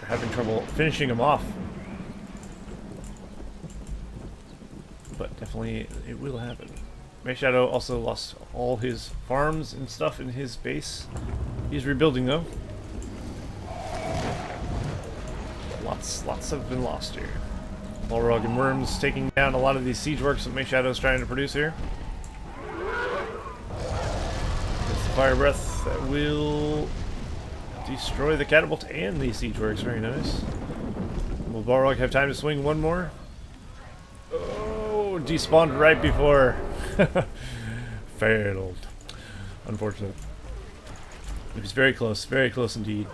they're having trouble finishing them off. But definitely it will happen. MaySha also lost all his farms and stuff in his base. He's rebuilding though. Lots have been lost here. Balrog and Worms taking down a lot of these siege works that MaySha is trying to produce here. It's the fire breath that will destroy the catapult and the siege works. Very nice. Will Balrog have time to swing one more? Oh, despawned right before. Failed. Unfortunate. It was very close indeed.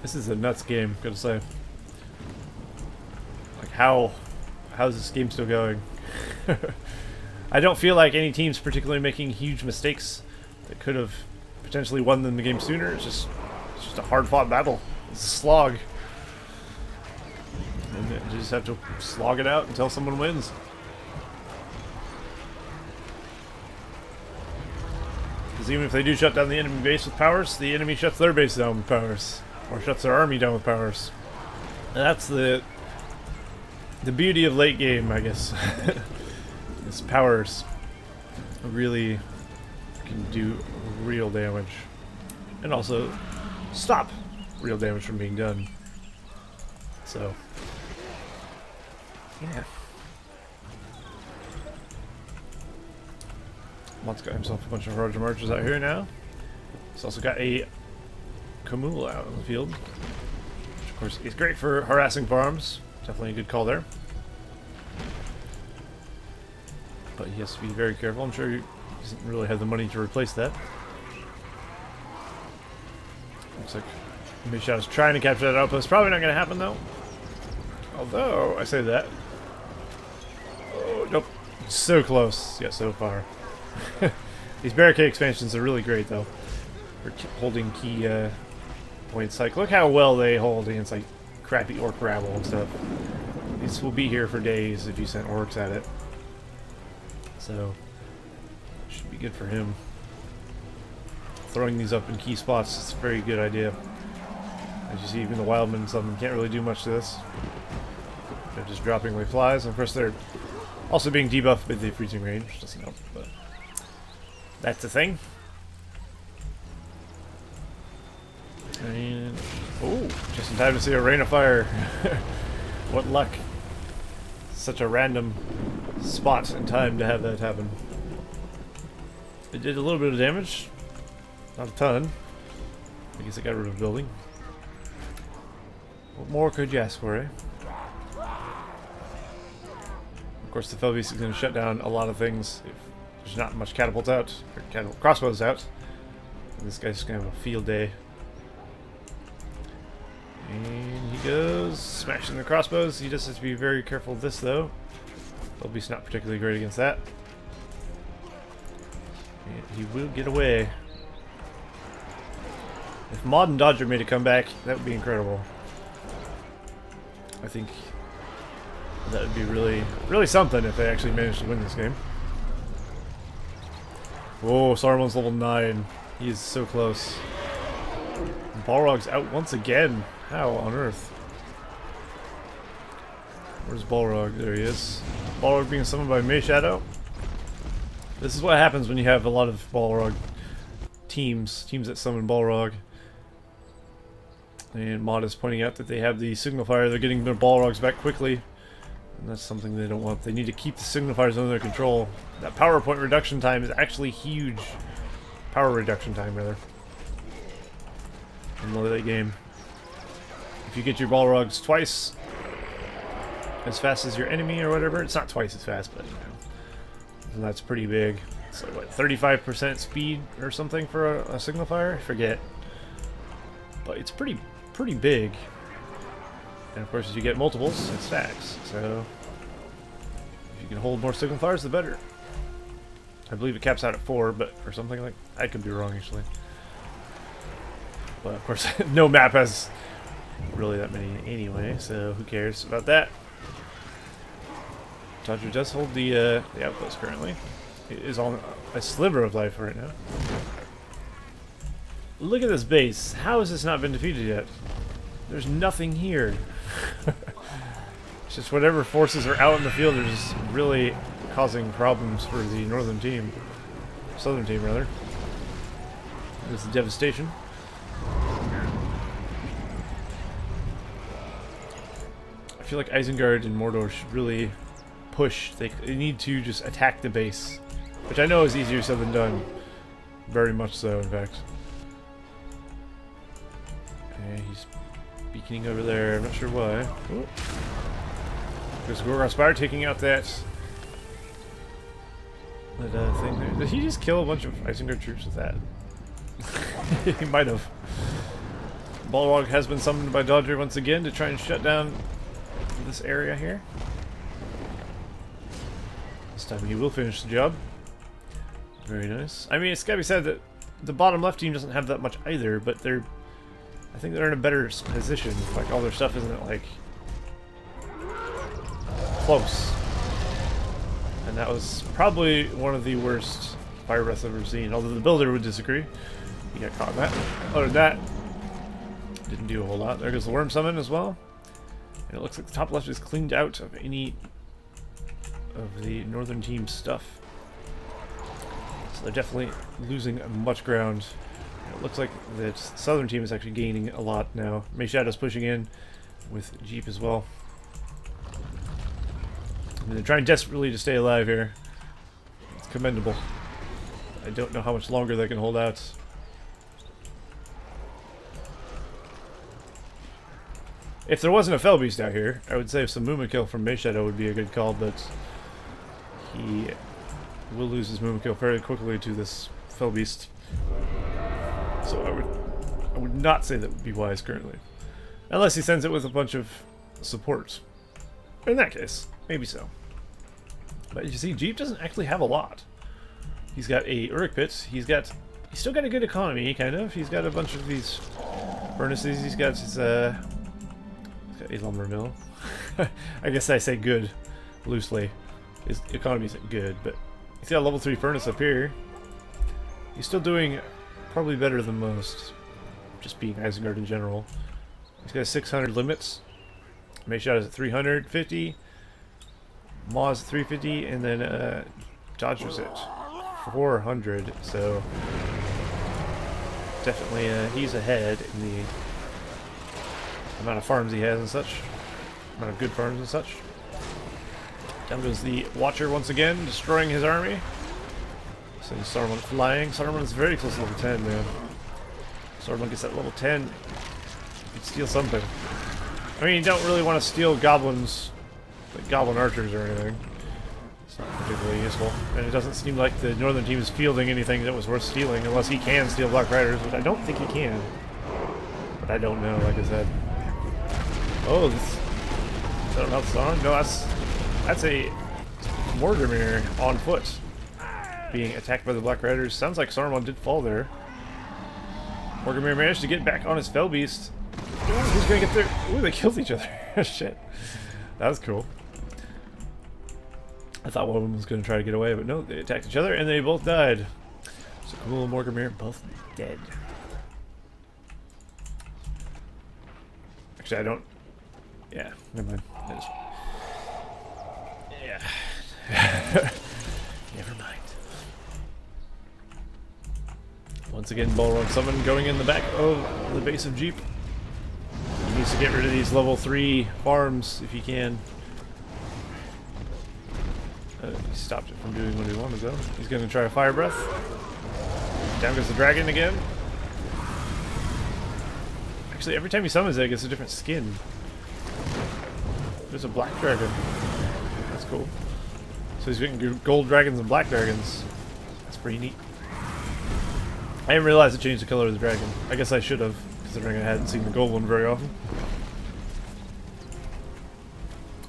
This is a nuts game, gotta say. Like, how's this game still going? I don't feel like any team's particularly making huge mistakes that could have potentially won them the game sooner. It's just a hard-fought battle. It's a slog. And you just have to slog it out until someone wins. Because even if they do shut down the enemy base with powers, the enemy shuts their base down with powers. Or shuts their army down with powers. And that's the beauty of late game, I guess. Is powers really can do real damage. And also stop real damage from being done. So, yeah. Mott's got himself a bunch of Roger Marchers out here now. He's also got a Kamul out in the field, which of course is great for harassing farms. Definitely a good call there. But he has to be very careful. I'm sure he doesn't really have the money to replace that. Looks like MaySha is trying to capture that outpost. Probably not going to happen though. Although, I say that. Oh, nope. So close, yet so far. These barricade expansions are really great though. For holding key points. Like, look how well they hold against like crappy orc rabble and stuff. These will be here for days if you sent orcs at it. So, should be good for him. Throwing these up in key spots is a very good idea. As you see, even the wildmen and some can't really do much to this. They're just dropping away flies, and of course they're also being debuffed by the freezing range, which doesn't help, but that's the thing. And oh, just in time to see a rain of fire. What luck. Such a random spot and time to have that happen. It did a little bit of damage. Not a ton. I guess it got rid of the building. What more could you ask for, eh? Of course, the Felbeast is going to shut down a lot of things if there's not much catapults out, or crossbows out. And this guy's just going to have a field day. And he goes, smashing the crossbows. He just has to be very careful of this, though. Felbeast's not particularly great against that. And he will get away. If Mod and DoDGeR made a comeback, that would be incredible. I think that would be really something if they actually managed to win this game. Whoa, Saruman's level 9. He is so close. Balrog's out once again. How on earth? Where's Balrog? There he is. Balrog being summoned by MaySha. This is what happens when you have a lot of Balrog teams that summon Balrog. And Mod is pointing out that they have the signal fire. They're getting their Balrogs back quickly. And that's something they don't want. They need to keep the signal fires under their control. That power point reduction time is actually huge. Power reduction time, rather. In the late game. If you get your Balrogs twice as fast as your enemy or whatever, it's not twice as fast, but you know. And that's pretty big. So what, 35% speed or something for a signal fire? I forget. But it's pretty big. And of course, as you get multiples, it stacks. So if you can hold more signal fires, the better. I believe it caps out at 4, but or something like I could be wrong actually. But of course, no map has really that many anyway, so who cares about that? DoDGeR does hold the outpost currently. It is on a sliver of life right now. Look at this base. How has this not been defeated yet? There's nothing here. It's just whatever forces are out in the field are just really causing problems for the northern team. Southern team, rather. There's the devastation. I feel like Isengard and Mordor should really push. They need to just attack the base, which I know is easier said than done. Very much so, in fact. Okay, he's beaconing over there. I'm not sure why. Oh. There's Gorgon Spire taking out that thing there. Did he just kill a bunch of Isengard troops with that? He might have. Balrog has been summoned by DoDGeR once again to try and shut down this area here. This time he will finish the job. Very nice. I mean, it's gotta be said that the bottom left team doesn't have that much either, but I think they're in a better position. Like, all their stuff isn't, like, close. And that was probably one of the worst fire breaths I've ever seen, although the builder would disagree. He got caught in that. Other than that, didn't do a whole lot. There goes the worm summon as well. And it looks like the top left is cleaned out of any of the northern team's stuff. So they're definitely losing much ground. It looks like the southern team is actually gaining a lot now. MaySha is pushing in with JeeP as well. I mean, they're trying desperately to stay alive here. It's commendable. I don't know how much longer they can hold out. If there wasn't a Fell Beast out here, I would say some movement kill from MaySha would be a good call, but he will lose his movement kill very quickly to this Fell Beast. So I would not say that would be wise currently. Unless he sends it with a bunch of support. In that case, maybe so. But you see, JeeP doesn't actually have a lot. He's got a Uruk Pit. He's still got a good economy, kind of. He's got a bunch of these furnaces. He's got his a lumber mill. I guess I say good loosely. His economy isn't good, but he's got a level 3 furnace up here. He's still doing probably better than most, just being Isengard in general. He's got 600 limits. MaySha is at 350. Maw's at 350, and then DoDGeR's at 400. So definitely he's ahead in the amount of farms he has and such, amount of good farms and such. Down goes the Watcher once again, destroying his army. Sends Saruman flying. Saruman's very close to level 10, man. Saruman gets that level 10. You can steal something. I mean, you don't really want to steal goblins, like goblin archers or anything. It's not particularly useful. And it doesn't seem like the northern team is fielding anything that was worth stealing, unless he can steal Black Riders, which I don't think he can. But I don't know, like I said. Oh, this... Is that another song? No, that's a Mordor on foot being attacked by the Black Riders. Sounds like Saruman did fall there. Mordor managed to get back on his Fell Beast. Ooh, who's gonna get there? Ooh, they killed each other. Shit. That was cool. I thought one of them was gonna try to get away, but no, they attacked each other and they both died. So cool and Mordor both dead. Actually, I don't... Yeah, never mind. Yeah. Never mind. Once again, Balrog summon going in the back of the base of JeeP. He needs to get rid of these level 3 farms if he can. He stopped it from doing what he wanted though. He's going to try a Fire Breath. Down goes the dragon again. Actually, every time he summons it, it gets a different skin. There's a black dragon. That's cool. So he's getting gold dragons and black dragons. That's pretty neat. I didn't realize it changed the color of the dragon. I guess I should have, considering I hadn't seen the gold one very often.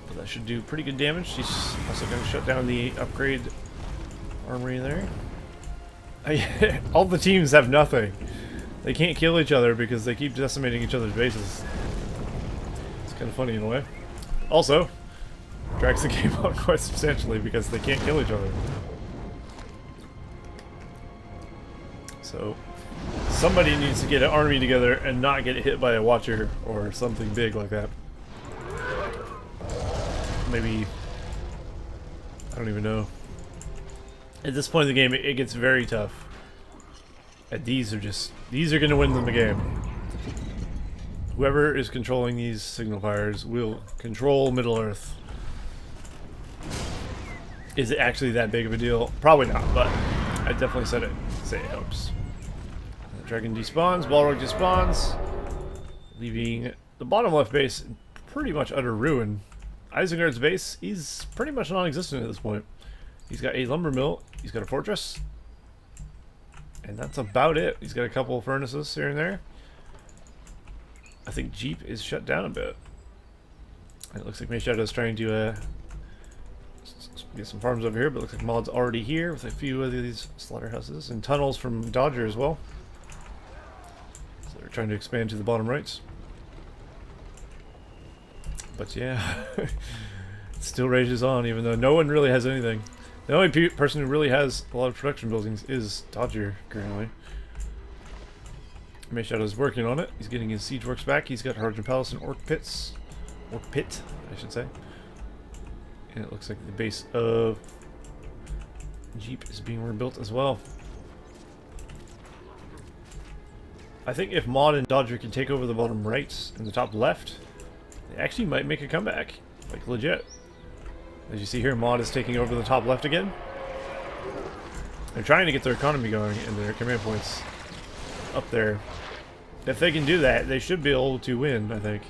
But that should do pretty good damage. He's also going to shut down the upgrade armory there. All the teams have nothing. They can't kill each other because they keep decimating each other's bases. It's kind of funny in a way. Also, drags the game out quite substantially because they can't kill each other. So, somebody needs to get an army together and not get hit by a Watcher or something big like that. maybe... I don't even know. At this point in the game, it gets very tough. And these are going to win them the game. Whoever is controlling these signal fires will control Middle-earth. Is it actually that big of a deal? Probably not, but I definitely say it helps. The dragon despawns, Balrog despawns, leaving the bottom left base in pretty much utter ruin. Isengard's base, he's pretty much non-existent at this point. He's got a lumber mill, he's got a fortress, and that's about it. He's got a couple of furnaces here and there. I think JeeP is shut down a bit. And it looks like MaySha is trying to get some farms over here, but it looks like Mod's already here with a few of these slaughterhouses and tunnels from DoDGeR as well. So they're trying to expand to the bottom rights. But yeah, it still rages on, even though no one really has anything. The only person who really has a lot of production buildings is DoDGeR currently. MaySha is working on it. He's getting his siege works back. He's got Hardened Palace and Orc Pits. Orc Pit, I should say. And it looks like the base of JeeP is being rebuilt as well. I think if Mod and DoDGeR can take over the bottom right and the top left, they actually might make a comeback. Like, legit. As you see here, Mod is taking over the top left again. They're trying to get their economy going and their command points up there. If they can do that, they should be able to win, I think.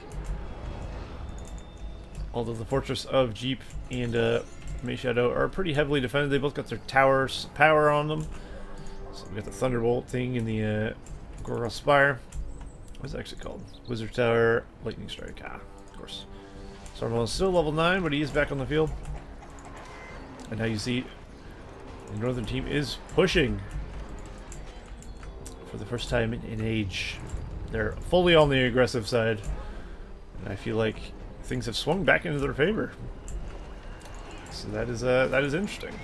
Although the fortress of JeeP and MaySha are pretty heavily defended. They both got their towers power on them. So we got the Thunderbolt thing in the Gorgoroth Spire. What's it actually called? Wizard Tower, Lightning Strike. Ah, of course. Sarmal is still level 9, but he is back on the field. And now you see the northern team is pushing for the first time in age. They're fully on the aggressive side. And I feel like things have swung back into their favor. So that is interesting.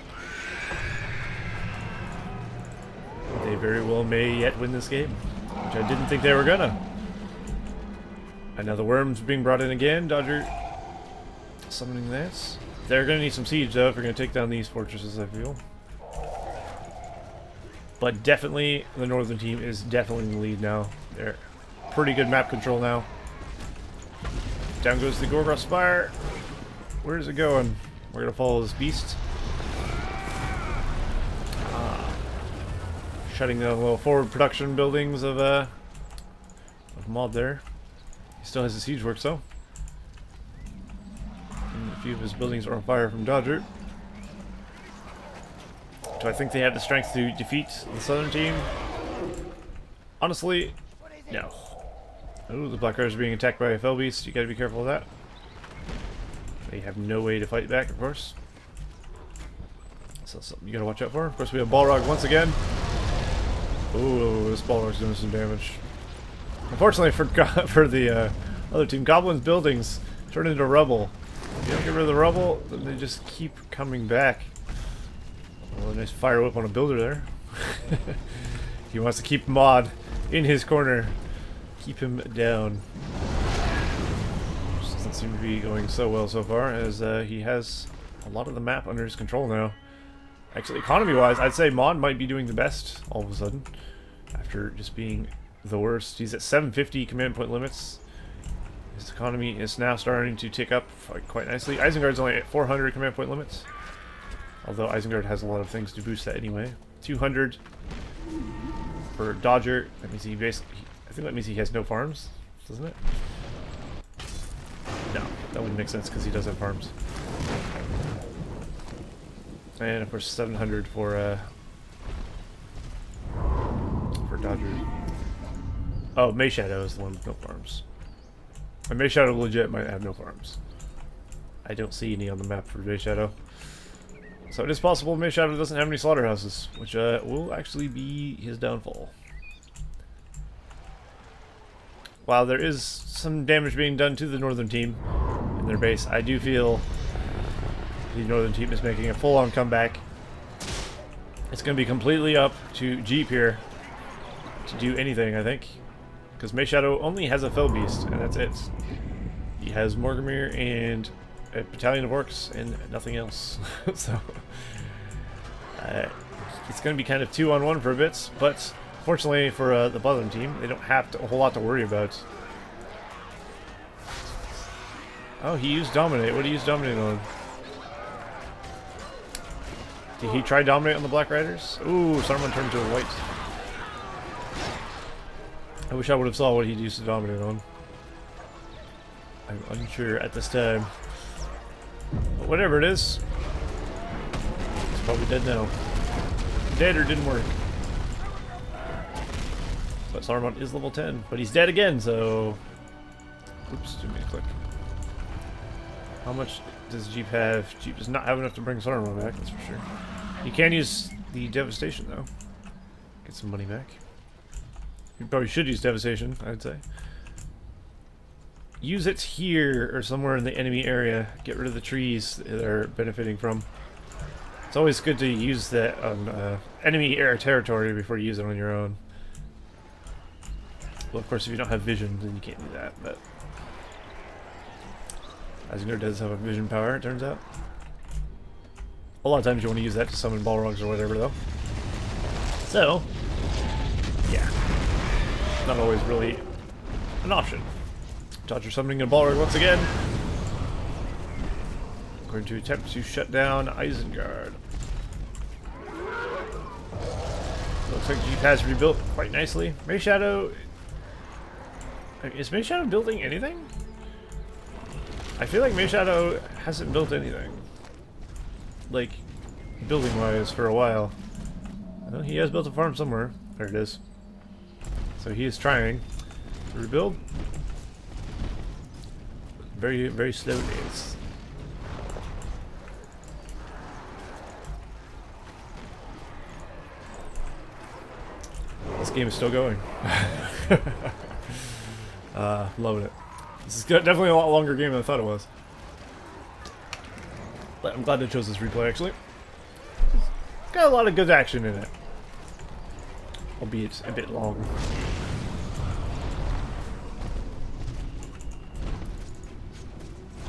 They very well may yet win this game, which I didn't think they were gonna. And now the worms being brought in again. DoDGeR summoning this. They're gonna need some siege though if they're gonna take down these fortresses, I feel. But definitely the northern team is definitely in the lead now. They're pretty good map control now. Down goes the Gorgoroth Spire. Where is it going? We're gonna follow this beast. Shutting down the little forward production buildings of Mod there. He still has the siege works though. And a few of his buildings are on fire from DoDGeR. Do I think they have the strength to defeat the southern team? Honestly, no. Oh, the Black Riders are being attacked by a fell beast. You gotta be careful of that. They have no way to fight back, of course. So something you gotta watch out for. Of course, we have Balrog once again. Ooh, this Balrog's doing some damage. Unfortunately for the other team, Goblins' buildings turn into rubble. If you don't get rid of the rubble, then they just keep coming back. Well, a nice fire whip on a builder there. He wants to keep Mod in his corner. Keep him down. Which doesn't seem to be going so well so far, as he has a lot of the map under his control now. Actually, economy-wise, I'd say Mod might be doing the best all of a sudden. After just being the worst. He's at 750 command point limits. His economy is now starting to tick up quite nicely. Isengard's only at 400 command point limits. Although Isengard has a lot of things to boost that anyway. 200 for DoDGeR. That means he basically... I think that means he has no farms, doesn't it? No, that wouldn't make sense because he does have farms. And of course 700 for DoDGeR. Oh, MaySha is the one with no farms. And MaySha legit might have no farms. I don't see any on the map for MaySha. So it is possible MaySha doesn't have any slaughterhouses, which will actually be his downfall. While there is some damage being done to the northern team in their base, I do feel the northern team is making a full-on comeback. It's going to be completely up to JeeP here to do anything, I think. Because MaySha only has a Fell Beast, and that's it. He has Morgrimir and a battalion of orcs and nothing else. So it's going to be kind of 2-on-1 for a bit, but fortunately for the Buckland team, they don't have a whole lot to worry about. Oh, he used Dominate. What did he use Dominate on? Did he try Dominate on the Black Riders? Ooh, Saruman turned to a white. I wish I would have saw what he'd used to Dominate on. I'm unsure at this time. But whatever it is, he's probably dead now. Dead or didn't work. But Saruman is level 10, but he's dead again, so... Oops, didn't mean to click. How much does JeeP have? JeeP does not have enough to bring Saruman back, that's for sure. You can use the Devastation, though. Get some money back. You probably should use Devastation, I'd say. Use it here or somewhere in the enemy area. Get rid of the trees they're benefiting from. It's always good to use that on enemy air territory before you use it on your own. Well, of course, if you don't have vision, then you can't do that, but... Isengard does have a vision power, it turns out. A lot of times you want to use that to summon Balrogs or whatever, though. So, yeah. Not always really an option. Dodger summoning a Balrog once again. Going to attempt to shut down Isengard. Looks like JeeP has rebuilt quite nicely. MaySha... Is MaySha building anything? I feel like MaySha hasn't built anything. Like, building-wise for a while. Well, he has built a farm somewhere. There it is. So he is trying to rebuild. Very, very slowly. This game is still going. Loving it. This is definitely a lot longer game than I thought it was. But I'm glad they chose this replay, actually. It's got a lot of good action in it. Albeit a bit long.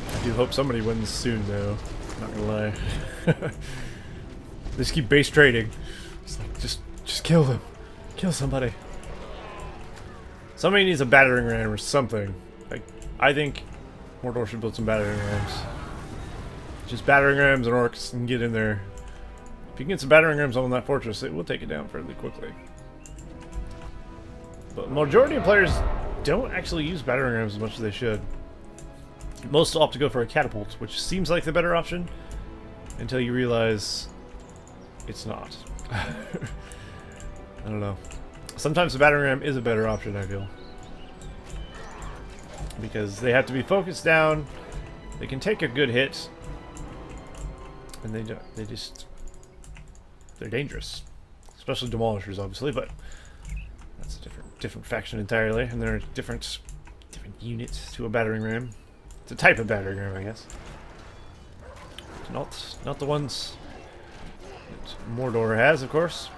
I do hope somebody wins soon, though. Not gonna lie. They just keep base trading. It's like, just kill them. Kill somebody. Somebody needs a battering ram or something. Like, I think Mordor should build some battering rams. Just battering rams and orcs and get in there. If you can get some battering rams on that fortress, it will take it down fairly quickly. But majority of players don't actually use battering rams as much as they should. Most opt to go for a catapult, which seems like the better option until you realize it's not. I don't know. Sometimes the battering ram is a better option, I feel. Because they have to be focused down, they can take a good hit, and they're dangerous. Especially demolishers, obviously, but that's a different faction entirely, and there are different units to a battering ram. It's a type of battering ram, I guess. Not the ones that Mordor has, of course,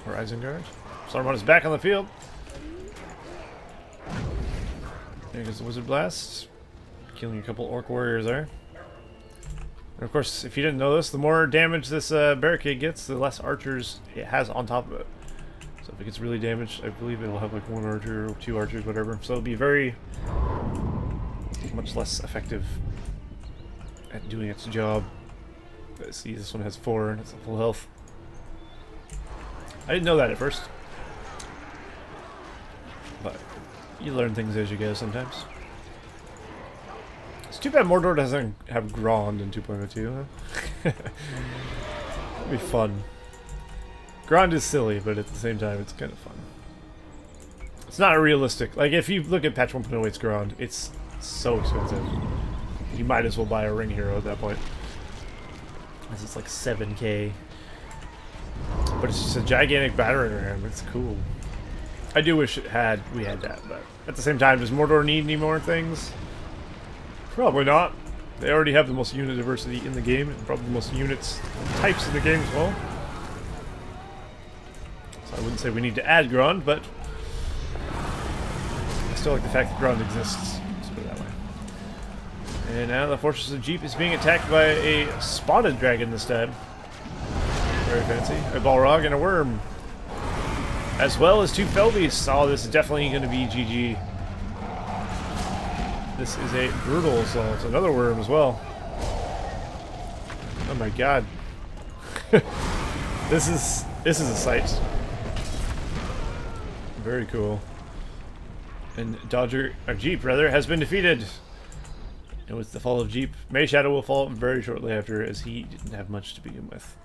or Isengard. Saruman is back on the field. There goes the Wizard Blast. Killing a couple Orc Warriors there. And of course, if you didn't know this, the more damage this barricade gets, the less archers it has on top of it. So if it gets really damaged, I believe it'll have like 1 archer or 2 archers, whatever. So it'll be very... much less effective at doing its job. See, this one has 4 and it's at full health. I didn't know that at first. But you learn things as you go sometimes. It's too bad Mordor doesn't have Grond in 2.02, huh? That'd be fun. Grond is silly, but at the same time, it's kind of fun. It's not realistic. Like, if you look at patch 1.08's Grond, it's so expensive. You might as well buy a ring hero at that point. Because it's like 7k. But it's just a gigantic battering ram. It's cool. I do wish we had that, but at the same time, does Mordor need any more things? Probably not. They already have the most unit diversity in the game, and probably the most units types in the game as well. So I wouldn't say we need to add Grond, but I still like the fact that Grond exists. Let's put it that way. And now the Fortress of JeeP is being attacked by a spotted dragon this time. Very fancy. A Balrog and a worm. As well as 2 fell beasts. Oh, this is definitely going to be GG. This is a brutal assault. Another worm as well. Oh my god. This is a sight. Very cool. And JeeP rather, has been defeated. And with the fall of JeeP, MaySha will fall very shortly after, as he didn't have much to begin with.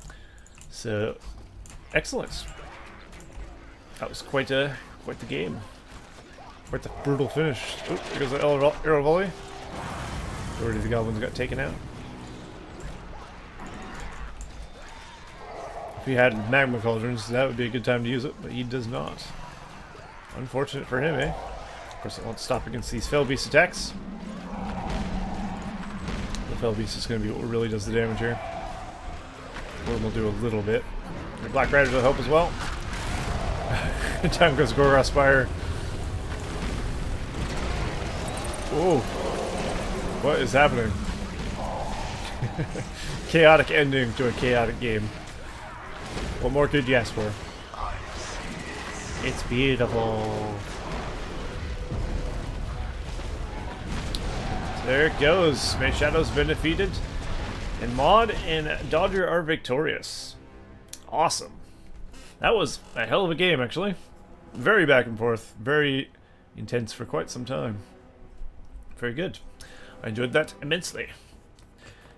So, excellent. That was quite the game. Quite the brutal finish. Oh, here goes the arrow volley. Majority of the goblins got taken out. If he had magma cauldrons, that would be a good time to use it, but he does not. Unfortunate for him, eh? Of course, it won't stop against these fell beast attacks. The fell beast is going to be what really does the damage here. Worm will do a little bit. The Black Riders will help as well. Time goes Gorgoth Spire. Whoa. What is happening? Chaotic ending to a chaotic game. What more could you ask for? It's beautiful. There it goes. MaySha's been defeated. And Mod and DoDGeR are victorious. Awesome. That was a hell of a game, actually. Very back and forth. Very intense for quite some time. Very good. I enjoyed that immensely.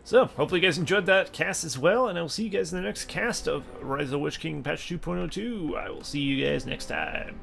So, hopefully you guys enjoyed that cast as well, and I will see you guys in the next cast of Rise of the Witch King Patch 2.02. I will see you guys next time.